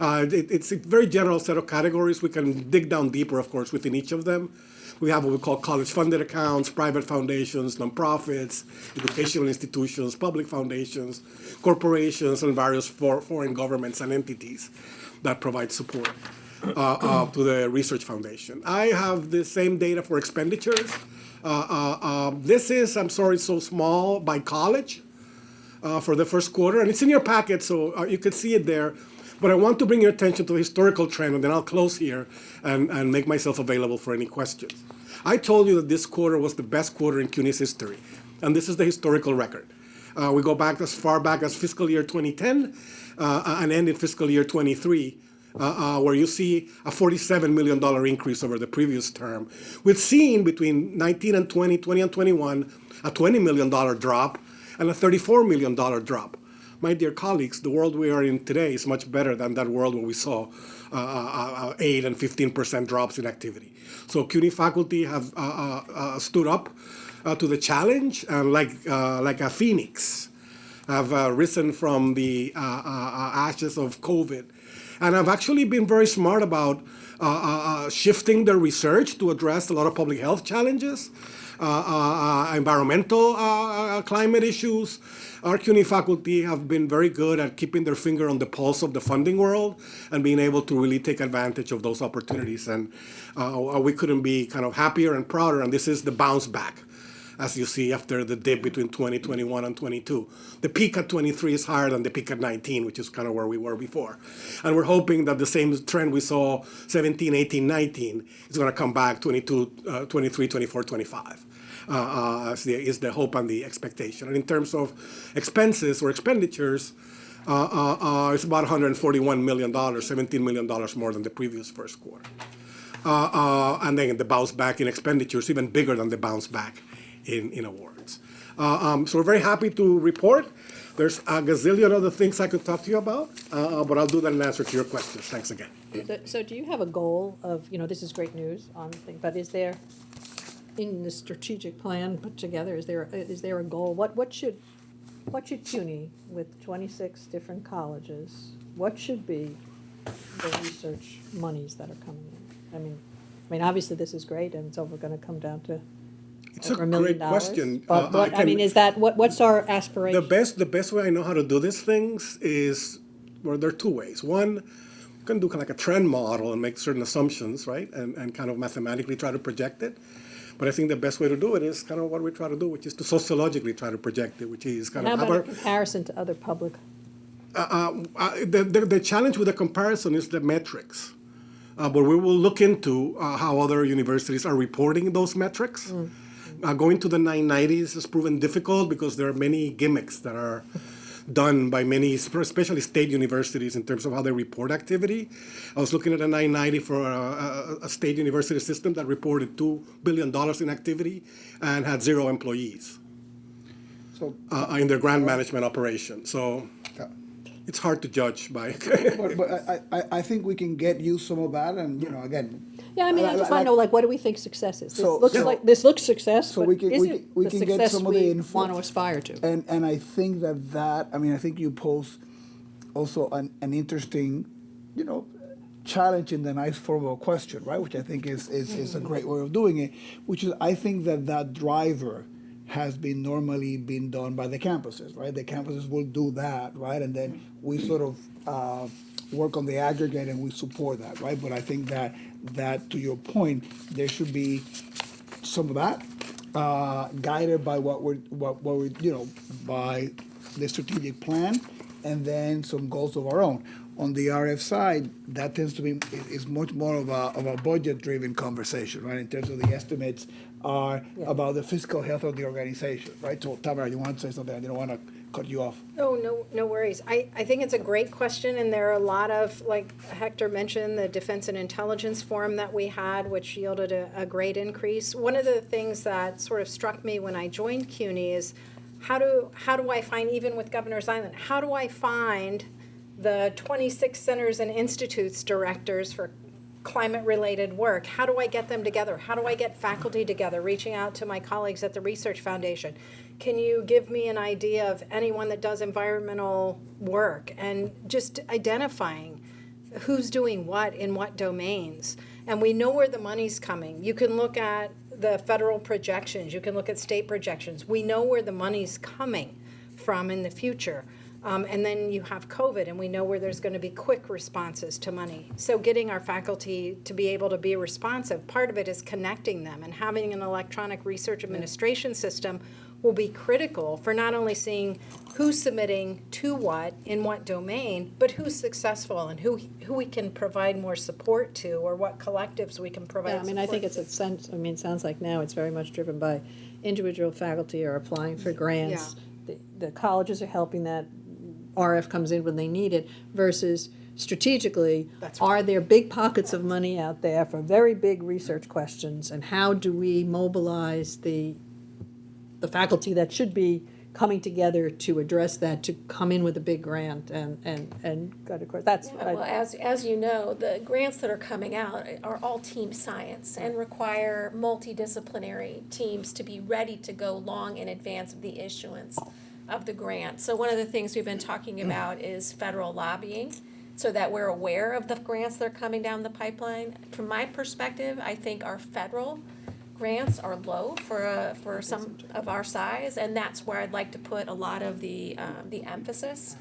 It's a very general set of categories. We can dig down deeper, of course, within each of them. We have what we call college-funded accounts, private foundations, nonprofits, educational institutions, public foundations, corporations, and various foreign governments and entities that provide support to the Research Foundation. I have the same data for expenditures. This is, I'm sorry, so small by college for the first quarter, and it's in your packet, so you can see it there. But I want to bring your attention to the historical trend, and then I'll close here and make myself available for any questions. I told you that this quarter was the best quarter in CUNY's history, and this is the historical record. We go back as far back as fiscal year 2010 and end in fiscal year 23, where you see a $47 million increase over the previous term. We've seen between 19 and 20, 20 and 21, a $20 million drop and a $34 million drop. My dear colleagues, the world we are in today is much better than that world where we saw 8 and 15% drops in activity. So CUNY faculty have stood up to the challenge, and like a phoenix, have risen from the ashes of COVID. And I've actually been very smart about shifting their research to address a lot of public health challenges, environmental climate issues. Our CUNY faculty have been very good at keeping their finger on the pulse of the funding world and being able to really take advantage of those opportunities. And we couldn't be kind of happier and prouder. And this is the bounce back, as you see, after the dip between 2021 and 22. The peak at 23 is higher than the peak at 19, which is kind of where we were before. And we're hoping that the same trend we saw 17, 18, 19 is going to come back 22, 23, 24, 25. is the hope and the expectation. And in terms of expenses or expenditures, it's about $141 million, $17 million more than the previous first quarter. And then the bounce back in expenditures even bigger than the bounce back in awards. So we're very happy to report. There's a gazillion other things I could talk to you about, but I'll do that in answer to your questions. Thanks again. So do you have a goal of, this is great news on the thing, but is there, in the strategic plan put together, is there a goal? What should CUNY, with 26 different colleges, what should be the research monies that are coming in? I mean, obviously this is great, and it's gonna come down to It's a over $1 million. great question. But is that, what's our aspiration? The best way I know how to do these things is, well, there are two ways. One, you can do kind of like a trend model and make certain assumptions, right? And kind of mathematically try to project it. But I think the best way to do it is kind of what we try to do, which is to sociologically try to project it, which is kind How of about our, in comparison to other public? the challenge with the comparison is the metrics. But we will look into how other universities are reporting those metrics. Going to the 990s has proven difficult because there are many gimmicks that are done by many, especially state universities, in terms of how they report activity. I was looking at a 990 for a state university system that reported $2 billion in activity and had 0 employees So, in their grant management operation. So it's hard to judge by. but I think we can get you some of that, and, again. Yeah, I just want to know, what do we think success is? So- This looks success, So but we can- is we it can- we the can get success some of the we info. want to aspire to? And I think I think you pose also an interesting, challenge in the nice form of a question, right? Which I think is a great way of doing it, which is, I think that driver has been normally been done by the campuses, right? The campuses will do that, right? And then we sort of work on the aggregate and we support that, right? But I think that to your point, there should be some of that guided by what we're by the strategic plan, and then some goals of our own. On the RF side, that tends to be is much more of a budget-driven conversation, right? In terms of the estimates are about the fiscal health of the organization, right? So Tamara, you want to say something? I didn't want to cut you off. Oh, no worries. I think it's a great question, and there are a lot of, like Hector mentioned, the Defense and Intelligence Forum that we had, which yielded a great increase. One of the things that sort of struck me when I joined CUNY is how do I find, even with Governor's Island, how do I find the 26 centers and institutes directors for climate-related work? How do I get them together? How do I get faculty together? Reaching out to my colleagues at the Research Foundation. Can you give me an idea of anyone that does environmental work? And just identifying who's doing what in what domains. And we know where the money's coming. You can look at the federal projections. You can look at state projections. We know where the money's coming from in the future. And then you have COVID, and we know where there's going to be quick responses to money. So getting our faculty to be able to be responsive, part of it is connecting them, and having an electronic research administration system will be critical for not only seeing who's submitting to what, in what domain, but who's successful and who we can provide more support to, or what collectives we can provide Yeah, support I think to. it's a sense, it sounds like now it's very much driven by individual faculty are applying for grants. The colleges are helping that. RF comes in when they need it, versus strategically, are there big pockets of money out there for very big research questions, and how do we mobilize the faculty that should be coming together to address that, to come in with a big grant and go to court? That's Yeah, well, as you know, the grants that are coming out are all team science and require multidisciplinary teams to be ready to go long in advance of the issuance of the grant. So one of the things we've been talking about is federal lobbying, so that we're aware of the grants that are coming down the pipeline. From my perspective, I think our federal grants are low for some of our size, and that's where I'd like to put a lot of the emphasis.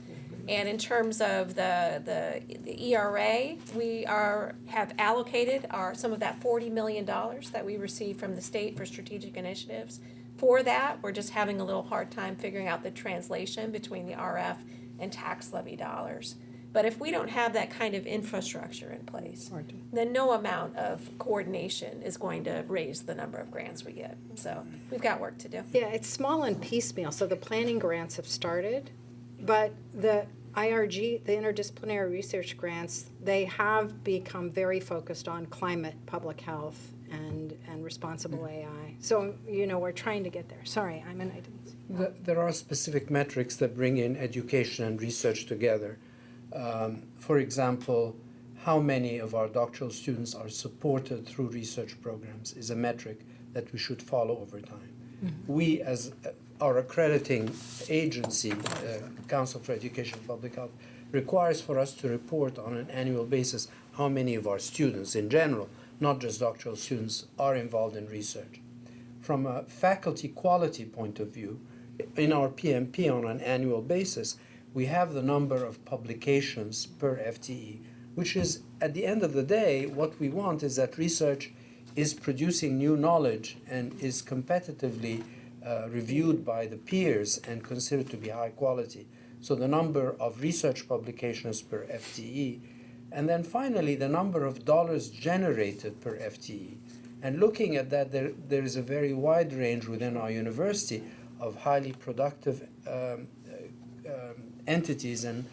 And in terms of the ERA, we have allocated some of that $40 million that we received from the state for strategic initiatives. For that, we're just having a little hard time figuring out the translation between the RF and tax levy dollars. But if we don't have that kind of infrastructure in place, then no amount of coordination is going to raise the number of grants we get. So we've got work to do. Yeah, it's small and piecemeal, so the planning grants have started, but the IRG, the interdisciplinary research grants, they have become very focused on climate, public health, and responsible AI. So, we're trying to get there. Sorry, I didn't see. There are specific metrics that bring in education and research together. For example, how many of our doctoral students are supported through research programs is a metric that we should follow over time. We, as our accrediting agency, Council for Education and Public Health, requires for us to report on an annual basis how many of our students in general, not just doctoral students, are involved in research. From a faculty quality point of view, in our PMP on an annual basis, we have the number of publications per FTE, which is, at the end of the day, what we want is that research is producing new knowledge and is competitively reviewed by the peers and considered to be high quality. So the number of research publications per FTE, and then finally the number of dollars generated per FTE. And looking at that, there is a very wide range within our university of highly productive entities and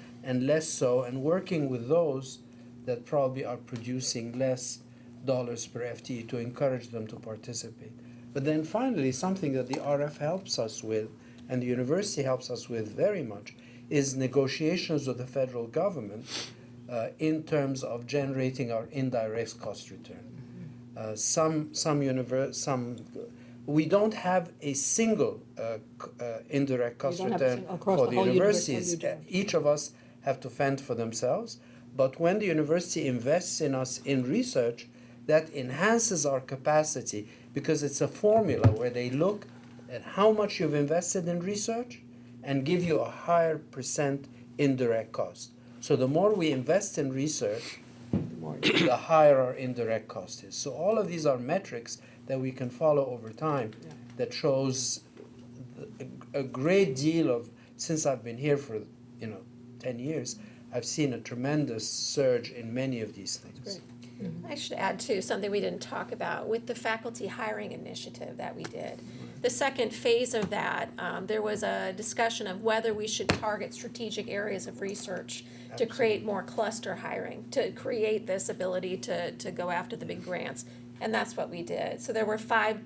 less so, and working with those that probably are producing less dollars per FTE to encourage them to participate. But then finally, something that the RF helps us with, and the university helps us with very much, is negotiations with the federal government in terms of generating our indirect cost return. We don't have a single indirect cost don't have a return single across for the the whole university. universities. Each of us have to fend for themselves. But when the university invests in us in research, that enhances our capacity because it's a formula where they look at how much you've invested in research and give you a higher percent indirect cost. So the more we invest in research, the higher our indirect cost is. So all of these are metrics that we can follow over time that shows a great deal of, since I've been here for 10 years, I've seen a tremendous surge in many of these things. I should add too, something we didn't talk about, with the faculty hiring initiative that we did. The second phase of that, there was a discussion of whether we should target strategic areas of research to create more cluster hiring, to create this ability to go after the big grants. And that's what we did. So there were five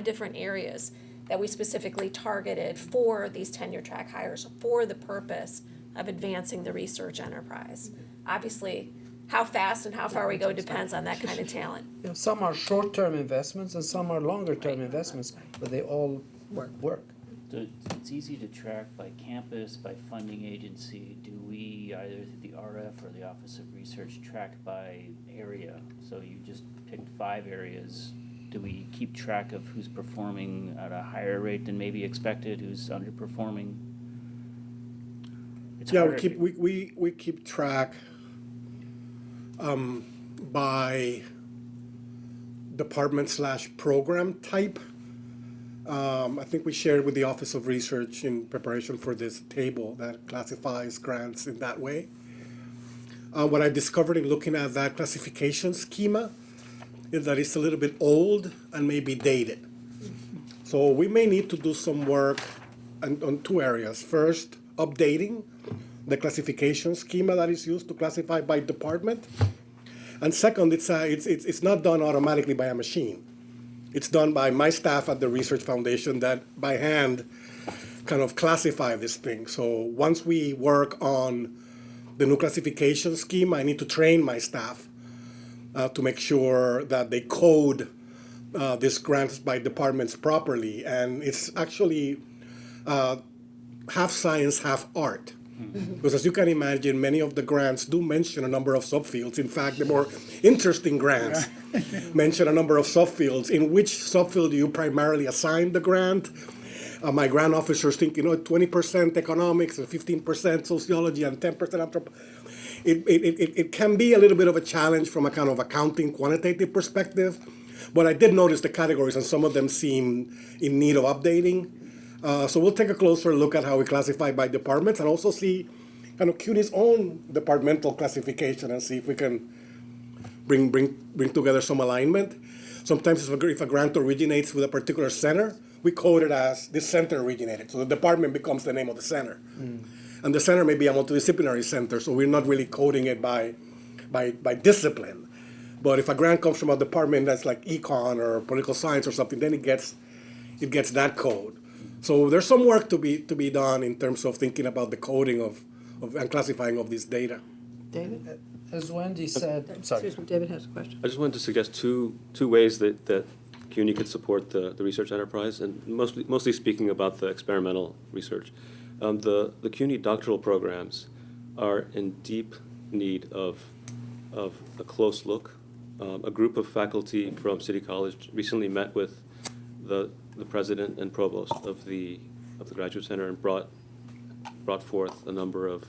different areas that we specifically targeted for these tenure track hires for the purpose of advancing the research enterprise. Obviously, how fast and how far we go depends on that kind of talent. Some are short-term investments and some are longer-term investments, but they all work. So it's easy to track by campus, by funding agency. Do we, either through the RF or the Office of Research, track by area? So you just picked 5 areas. Do we keep track of who's performing at a higher rate than maybe expected, who's underperforming? It's Yeah, harder. we keep track by department/program type. I think we shared with the Office of Research in preparation for this table that classifies grants in that way. What I discovered in looking at that classification schema is that it's a little bit old and maybe dated. So we may need to do some work on 2 areas. First, updating the classification schema that is used to classify by department. And second, it's not done automatically by a machine. It's done by my staff at the Research Foundation that by hand kind of classify this thing. So once we work on the new classification scheme, I need to train my staff to make sure that they code these grants by departments properly. And it's actually half science, half art. Because as you can imagine, many of the grants do mention a number of subfields. In fact, the more interesting grants mention a number of subfields. In which subfield do you primarily assign the grant? My grant officers think, 20% economics and 15% sociology and 10% anthropology. It can be a little bit of a challenge from a kind of accounting quantitative perspective. But I did notice the categories, and some of them seem in need of updating. So we'll take a closer look at how we classify by departments and also see kind of CUNY's own departmental classification and see if we can bring together some alignment. Sometimes if a grant originates with a particular center, we code it as this center originated. So the department becomes the name of the center. And the center may be a multidisciplinary center, so we're not really coding it by discipline. But if a grant comes from a department that's like econ or political science or something, then it gets that code. So there's some work to be done in terms of thinking about the coding of and classifying of this data. David? As Wendy said, sorry. Excuse me, David has a question. I just wanted to suggest two ways that CUNY could support the research enterprise, and mostly speaking about the experimental research. The CUNY doctoral programs are in deep need of a close look. A group of faculty from City College recently met with the president and provost of the Graduate Center and brought forth a number of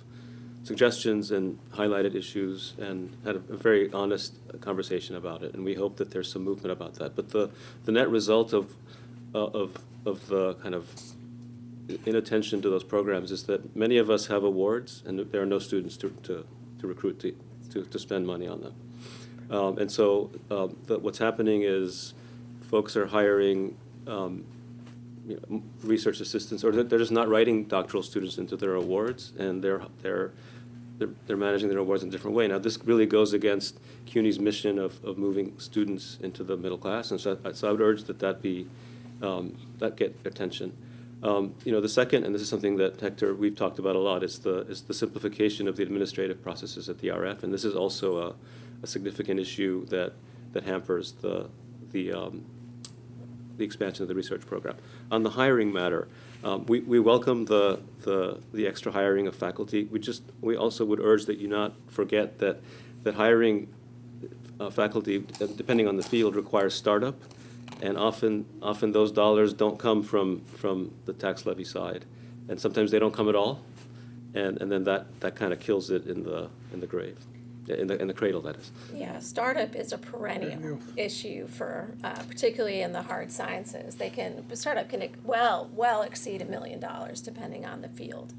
suggestions and highlighted issues and had a very honest conversation about it. And we hope that there's some movement about that. But the net result of the kind of inattention to those programs is that many of us have awards and there are no students to recruit to spend money on them. And so what's happening is folks are hiring research assistants, or they're just not writing doctoral students into their awards, and they're managing their awards in a different way. Now, this really goes against CUNY's mission of moving students into the middle class, and so I would urge that get attention. The second, and this is something that Hector, we've talked about a lot, is the simplification of the administrative processes at the RF, and this is also a significant issue that hampers the expansion of the research program. On the hiring matter, we welcome the extra hiring of faculty. We also would urge that you not forget that hiring faculty, depending on the field, requires startup, and often those dollars don't come from the tax levy side, and sometimes they don't come at all, and then that kind of kills it in the grave. In the cradle, that is. Yeah, startup is a perennial issue for, particularly in the hard sciences. Startup can well exceed $1 million depending on the field.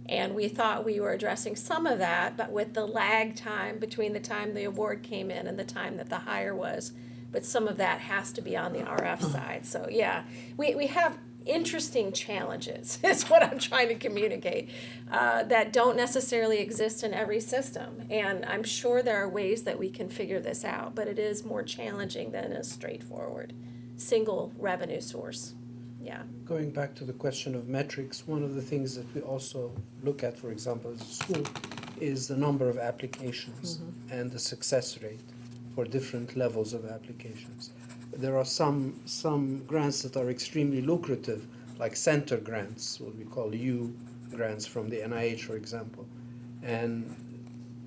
And we thought we were addressing some of that, but with the lag time between the time the award came in and the time that the hire was, but some of that has to be on the RF side. So yeah, we have interesting challenges, is what I'm trying to communicate, that don't necessarily exist in every system. And I'm sure there are ways that we can figure this out, but it is more challenging than a straightforward single revenue source. Yeah. Going back to the question of metrics, one of the things that we also look at, for example, as a school, is the number of applications and the success rate for different levels of applications. There are some grants that are extremely lucrative, like center grants, what we call U grants from the NIH, for example, and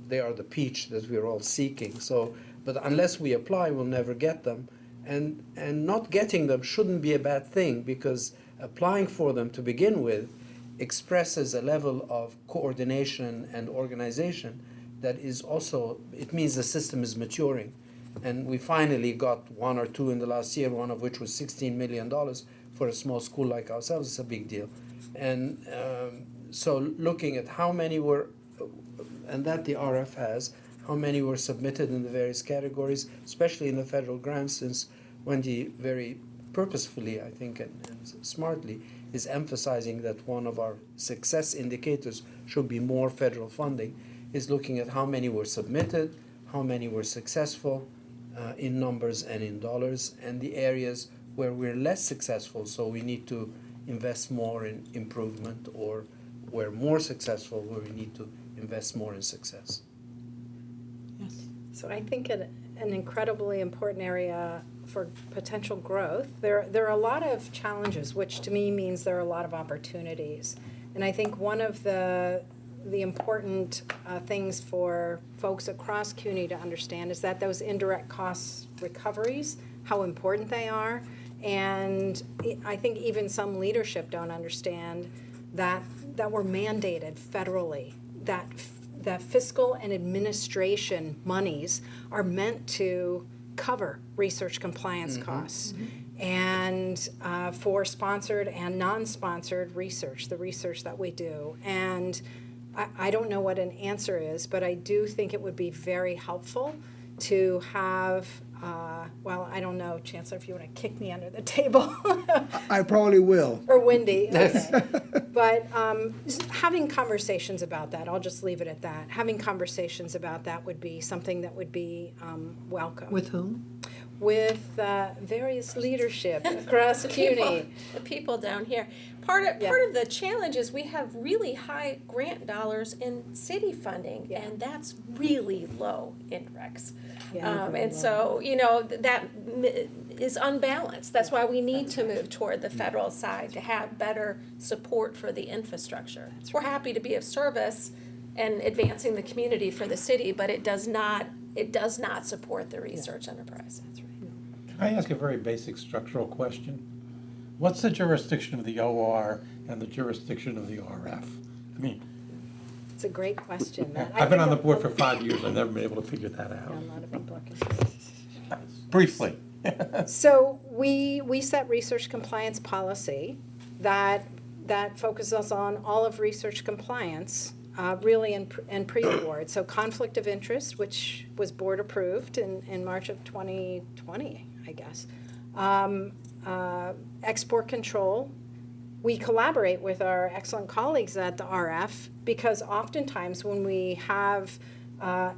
they are the peach that we're all seeking. So, but unless we apply, we'll never get them, and not getting them shouldn't be a bad thing, because applying for them to begin with expresses a level of coordination and organization that is also, it means the system is maturing. And we finally got one or two in the last year, one of which was $16 million for a small school like ourselves. It's a big deal. And so looking at how many were, and that the RF has, how many were submitted in the various categories, especially in the federal grants, since Wendy very purposefully, I think, and smartly, is emphasizing that one of our success indicators should be more federal funding, is looking at how many were submitted, how many were successful, in numbers and in dollars, and the areas where we're less successful, so we need to invest more in improvement, or we're more successful, where we need to invest more in success. So I think an incredibly important area for potential growth. There are a lot of challenges, which to me means there are a lot of opportunities. And I think one of the important things for folks across CUNY to understand is that those indirect cost recoveries, how important they are. And I think even some leadership don't understand that we're mandated federally, that fiscal and administration monies are meant to cover research compliance costs. And for sponsored and non-sponsored research, the research that we do. And I don't know what an answer is, but I do think it would be very helpful to have, well, I don't know, Chancellor, if you want to kick me under the table. I probably will. Or Wendy, okay. But having conversations about that, I'll just leave it at that. Having conversations about that would be something that would be welcome. With whom? With various leadership across CUNY. The people down here. Part of the challenge is we have really high grant dollars in city funding, and that's really low in recs. And so, that is unbalanced. That's why we need to move toward the federal side to have better support for the infrastructure. We're happy to be of service and advancing the community for the city, but it does not support the research enterprise. Can I ask a very basic structural question? What's the jurisdiction of the OR and the jurisdiction of the RF? I mean, It's a great question. I've been on the board for 5 years. I've never been able to figure that out. A lot of people are confused. Briefly. So we set research compliance policy that focuses on all of research compliance, really in pre-board. So conflict of interest, which was board approved in March of 2020, I guess. Export control. We collaborate with our excellent colleagues at the RF because oftentimes when we have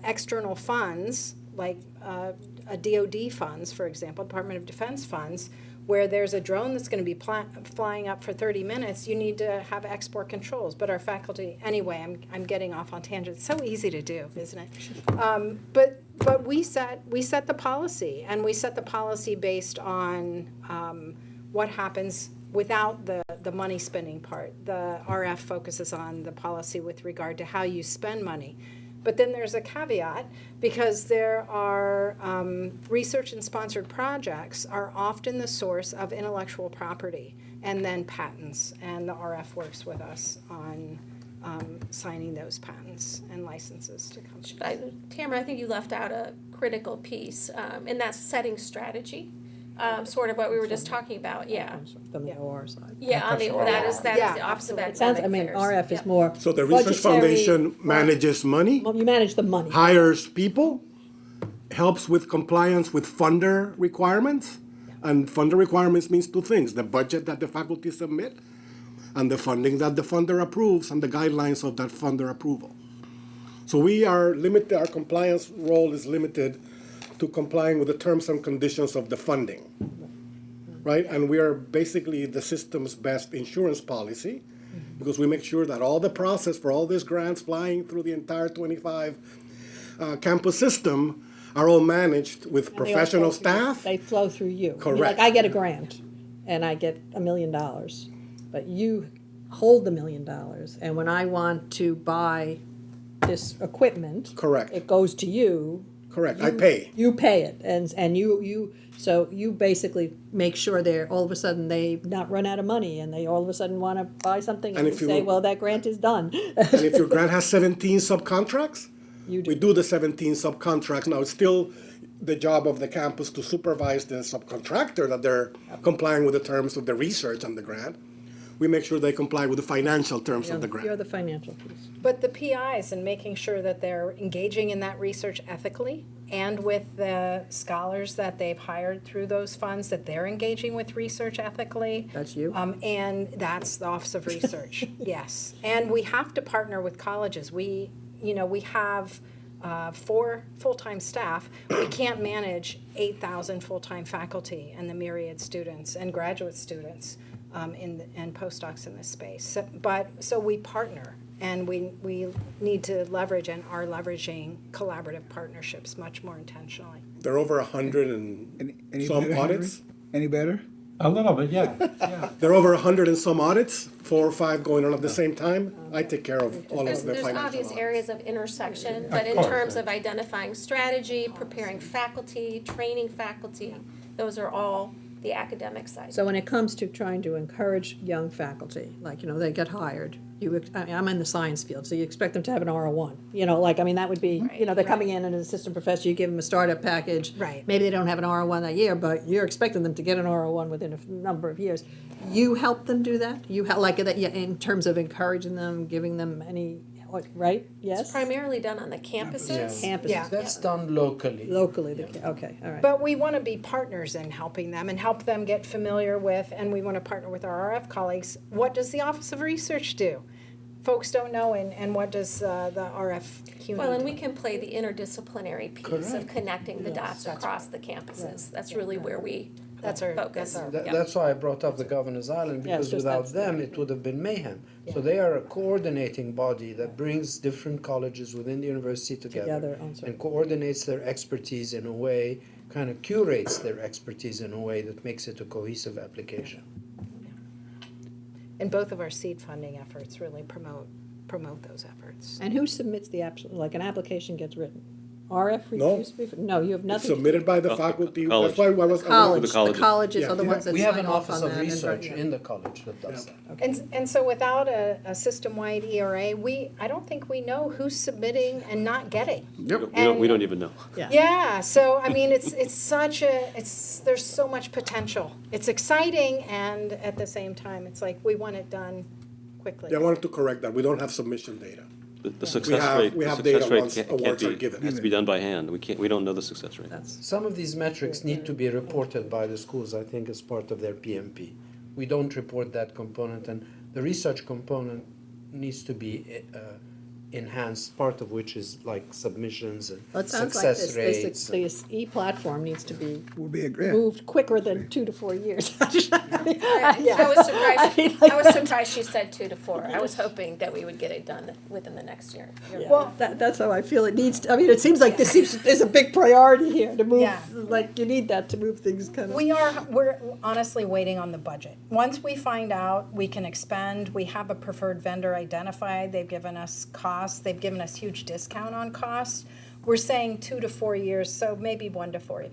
external funds, like a DoD funds, for example, Department of Defense funds, where there's a drone that's going to be flying up for 30 minutes, you need to have export controls. But our faculty, anyway, I'm getting off on tangents. It's so easy to do, isn't it? But we set the policy, and we set the policy based on what happens without the money spending part. The RF focuses on the policy with regard to how you spend money. But then there's a caveat, because there are research and sponsored projects are often the source of intellectual property and then patents. And the RF works with us on signing those patents and licenses to companies. Tamara, I think you left out a critical piece, and that's setting strategy. Sort of what we were just talking about, yeah. From the OR side. Yeah, that is Yeah, the opposite of It sounds, academic affairs. RF is more. So the Research budgetary- Foundation manages money, Well, you manage the money. hires people, helps with compliance with funder requirements. And funder requirements means two things: the budget that the faculty submit and the funding that the funder approves and the guidelines of that funder approval. So we are limited, our compliance role is limited to complying with the terms and conditions of the funding, right? And we are basically the system's best insurance policy, because we make sure that all the process for all these grants flying through the entire 25 campus system are all managed with And they all professional flow through- staff. They flow through you. I mean, Correct. Like, I get a grant, and I get $1 million, but you hold the $1 million, and when I want to buy this equipment. Correct. It goes to you. Correct, I pay. You pay it, and so you basically make sure they're, all of a sudden, they not run out of money, and they all of a sudden want to buy something, And and you if you- say, well, that grant is done. And if your grant has 17 subcontracts, You we do the 17 subcontracts. Now, it's still the job of the campus to supervise the subcontractor that they're complying with the terms of the research and the grant. We make sure they comply with the financial terms of the You're grant. the financial piece. But the PIs and making sure that they're engaging in that research ethically, and with the scholars that they've hired through those funds, that they're engaging with research ethically. That's you? And that's the Office of Research, yes. And we have to partner with colleges. We have 4 full-time staff. We can't manage 8,000 full-time faculty and the myriad students and graduate students and postdocs in this space. So we partner, and we need to leverage and are leveraging collaborative partnerships much more intentionally. There are over 100 and Any some better, audits. Henry? Any better? A little bit, yeah. There are over 100 and some audits, 4 or 5 going on at the same time. I take care of all of the There's financial obvious audits. areas of intersection, but in course. terms of identifying strategy, preparing faculty, training faculty, those are all the academic side. So when it comes to trying to encourage young faculty, like, they get hired, I'm in the science field, so you expect them to have an R01. That would be, they're coming in as an assistant professor, you give them a startup package. Right. Maybe they don't have an R01 that year, but you're expecting them to get an R01 within a number of years. You help them do that? You help, in terms of encouraging them, giving them any right? It's Yes? primarily done on the campuses. Campuses. Yeah. That's done locally. Locally, okay, all right. But we want to be partners in helping them and help them get familiar with, and we want to partner with our RF colleagues. What does the Office of Research do? Folks don't know, and what does the RF CUNY Well, and do? we can play the interdisciplinary piece of connecting the dots across the campuses. That's really where we That's our, focus. that's our. That, Yeah. that's why I brought up the Governor's Island, Yeah, it's because just without that's them, the- it would have been mayhem. So they are a coordinating body that brings different colleges within the university Together on certain- and coordinates their expertise in a way, kind of curates their expertise in a way that makes it a cohesive application. And both of our seed funding efforts really promote those efforts. And who submits the like an application gets written? RF No. reviews? No, you have It's nothing. submitted by the faculty, college. that's why I was. College, the colleges. colleges are the Yeah. ones that We have sign an off office on of that. research yeah. in the college that does that. And so without a system-wide ERA, I don't think we know who's submitting and not getting. We don't even know. Yeah, so I mean, it's there's so much potential. It's exciting, and at the same time, it's like, we want it done quickly. Yeah, I wanted to correct that, we don't have submission data. The success rate, we the have success data rate once can't awards are be, given. has to be done by hand. We don't know the success rate. Some of these metrics need to be reported by the schools, I think, as part of their PMP. We don't report that component, and the research component needs to be enhanced, part of which is like submissions and Well, it sounds like success this rates. e-platform needs to be Would be a great. moved quicker than 2 to 4 years. I was surprised, I mean, like I was surprised she said 2 to 4. I was hoping that we would get it done within the next year. Well, that's how I feel it needs, I mean, it seems like there's a big priority here to move, Yeah. like, you need that to move things kind of. We're honestly waiting on the budget. Once we find out, we can expend, we have a preferred vendor identified, they've given us costs, they've given us huge discount on costs. We're saying 2 to 4 years, so maybe 1 to 4,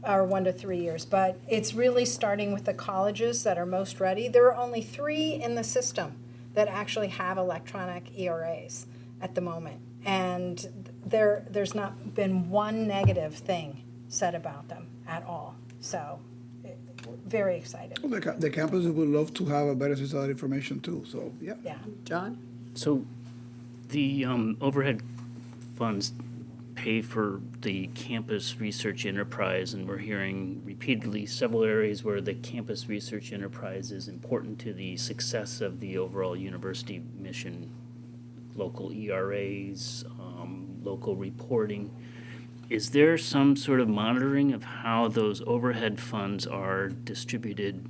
or 1 to 3 years, but it's really starting with the colleges that are most ready. There are only 3 in the system that actually have electronic ERAs at the moment, and there's not been one negative thing said about them at all. So, very excited. Well, the campuses would love to have a better society information too, so, yeah. Yeah. John? So the overhead funds pay for the campus research enterprise, and we're hearing repeatedly several areas where the campus research enterprise is important to the success of the overall university mission, local ERAs, local reporting. Is there some sort of monitoring of how those overhead funds are distributed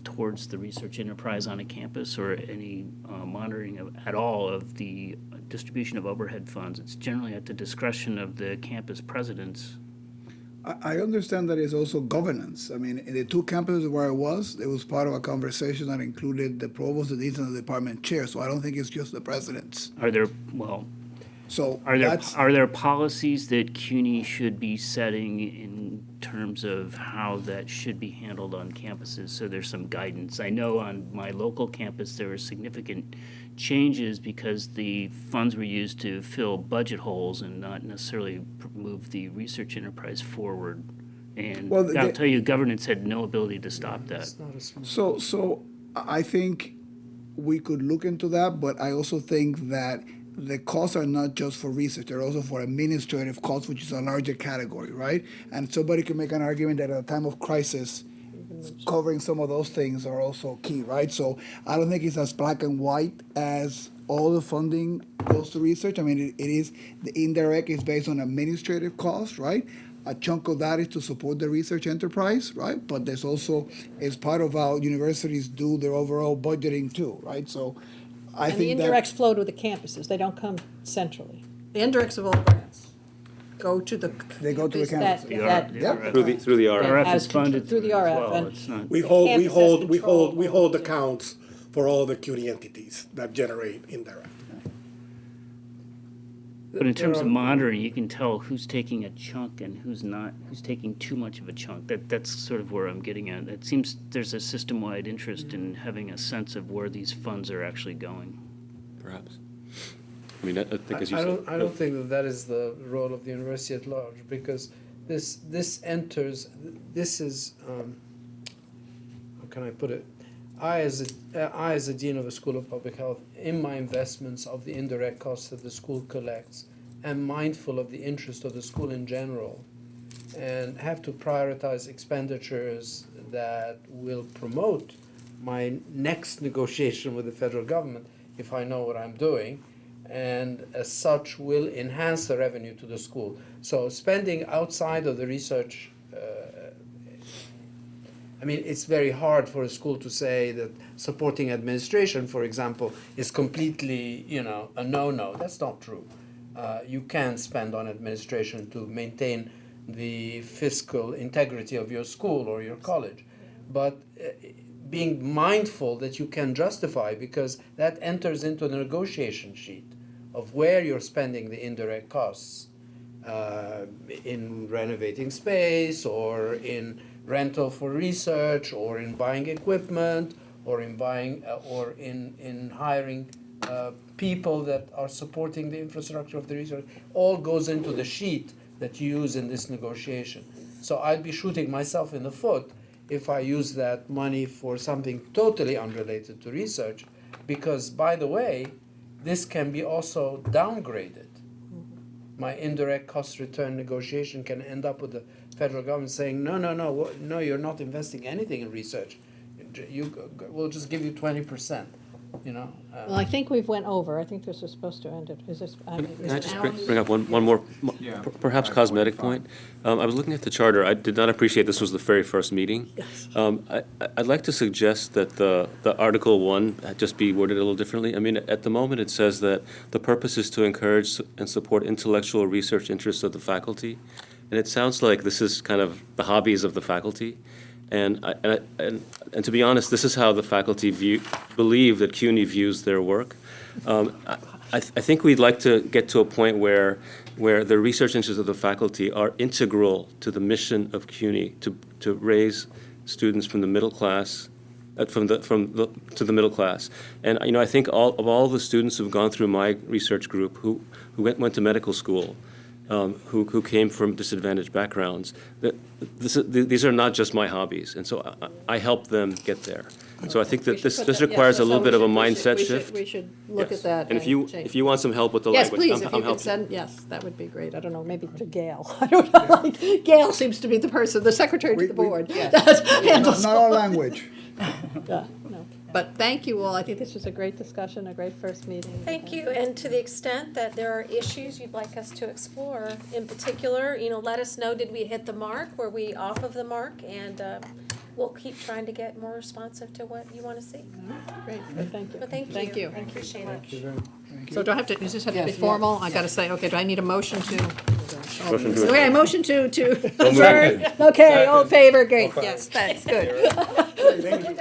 towards the research enterprise on a campus, or any monitoring at all of the distribution of overhead funds? It's generally at the discretion of the campus presidents. I understand that it's also governance. I mean, in the 2 campuses where I was, it was part of a conversation that included the provost, the deans, and the department chair, so I don't think it's just the presidents. Are there, well, So are that's. there policies that CUNY should be setting in terms of how that should be handled on campuses, so there's some guidance? I know on my local campus there were significant changes because the funds were used to fill budget holes and not necessarily move the research enterprise forward. And Well, I'll tell you, governance had no ability to stop that. It's not a small. So I think we could look into that, but I also think that the costs are not just for research, they're also for administrative costs, which is a larger category, right? And somebody can make an argument that at a time of crisis, covering some of those things are also key, right? So I don't think it's as black and white as all the funding goes to research. I mean, it is, the indirect is based on administrative costs, right? A chunk of that is to support the research enterprise, right? But there's also, as part of how universities do their overall budgeting too, right? So I And the think that. indirects flow to the campuses, they don't come centrally. The indirects of all grants go to the. They go to the campus campuses. that- Yep. Through the RF. RF As is funded through the as RF, well. and- It's not. We The hold campus has control we over hold it. accounts for all the CUNY entities that generate indirect. But in terms of There are- monitoring, you can tell who's taking a chunk and who's not, who's taking too much of a chunk. That's sort of where I'm getting at. It seems there's a system-wide interest in having a sense of where these funds are actually going. Perhaps. I mean, I think as you I said. don't think that that is the role of the university at large, because this enters, this is, how can I put it? I as a dean of a school of public health, in my investments of the indirect costs that the school collects, am mindful of the interest of the school in general, and have to prioritize expenditures that will promote my next negotiation with the federal government, if I know what I'm doing, and as such will enhance the revenue to the school. So spending outside of the research, I mean, it's very hard for a school to say that supporting administration, for example, is completely, a no-no. That's not true. You can spend on administration to maintain the fiscal integrity of your school or your college. But being mindful that you can justify, because that enters into the negotiation sheet of where you're spending the indirect costs in renovating space or in rental for research or in buying equipment or in buying or in hiring people that are supporting the infrastructure of the research. All goes into the sheet that you use in this negotiation. So I'd be shooting myself in the foot if I use that money for something totally unrelated to research, because, by the way, this can be also downgraded. My indirect cost return negotiation can end up with the federal government saying, no, you're not investing anything in research. We'll just give you 20%, Well, I think we've went over. I think this is supposed to end it. Is this? Can I just bring up one more, perhaps cosmetic point? I was looking at the charter. I did not appreciate this was the very first meeting. Yes. I'd like to suggest that the Article 1 just be worded a little differently. I mean, at the moment, it says that the purpose is to encourage and support intellectual research interests of the faculty. And it sounds like this is kind of the hobbies of the faculty. And to be honest, this is how the faculty believe that CUNY views their work. I think we'd like to get to a point where the research interests of the faculty are integral to the mission of CUNY to raise students from the middle class, to the middle class. And I think all the students who've gone through my research group who went to medical school, who came from disadvantaged backgrounds, these are not just my hobbies, and so I help them get there. So I think that this requires a little bit of a mindset shift. We should look Yes. at that. And if you want some help with the Yes, language, please, I'm if you could helping. send, yes, that would be great. I don't know, maybe to Gail. I don't know. Gail seems to be the person, the secretary to the board. that handles Not our language. Yeah, no. But thank you all. I think this was a great discussion, a great first meeting. Thank you, and to the extent that there are issues you'd like us to explore, in particular, let us know, did we hit the mark, were we off of the mark, and we'll keep trying to get more responsive to what you want to see. Great, thank you. But thank you. Thank you. I appreciate it. So do I have to, does this have to be Yes, formal? yes, I gotta say, okay, do I need a motion to? Motion to Okay, motion to adjourn. Okay, all in favor, great, yes, thanks, good. We're done.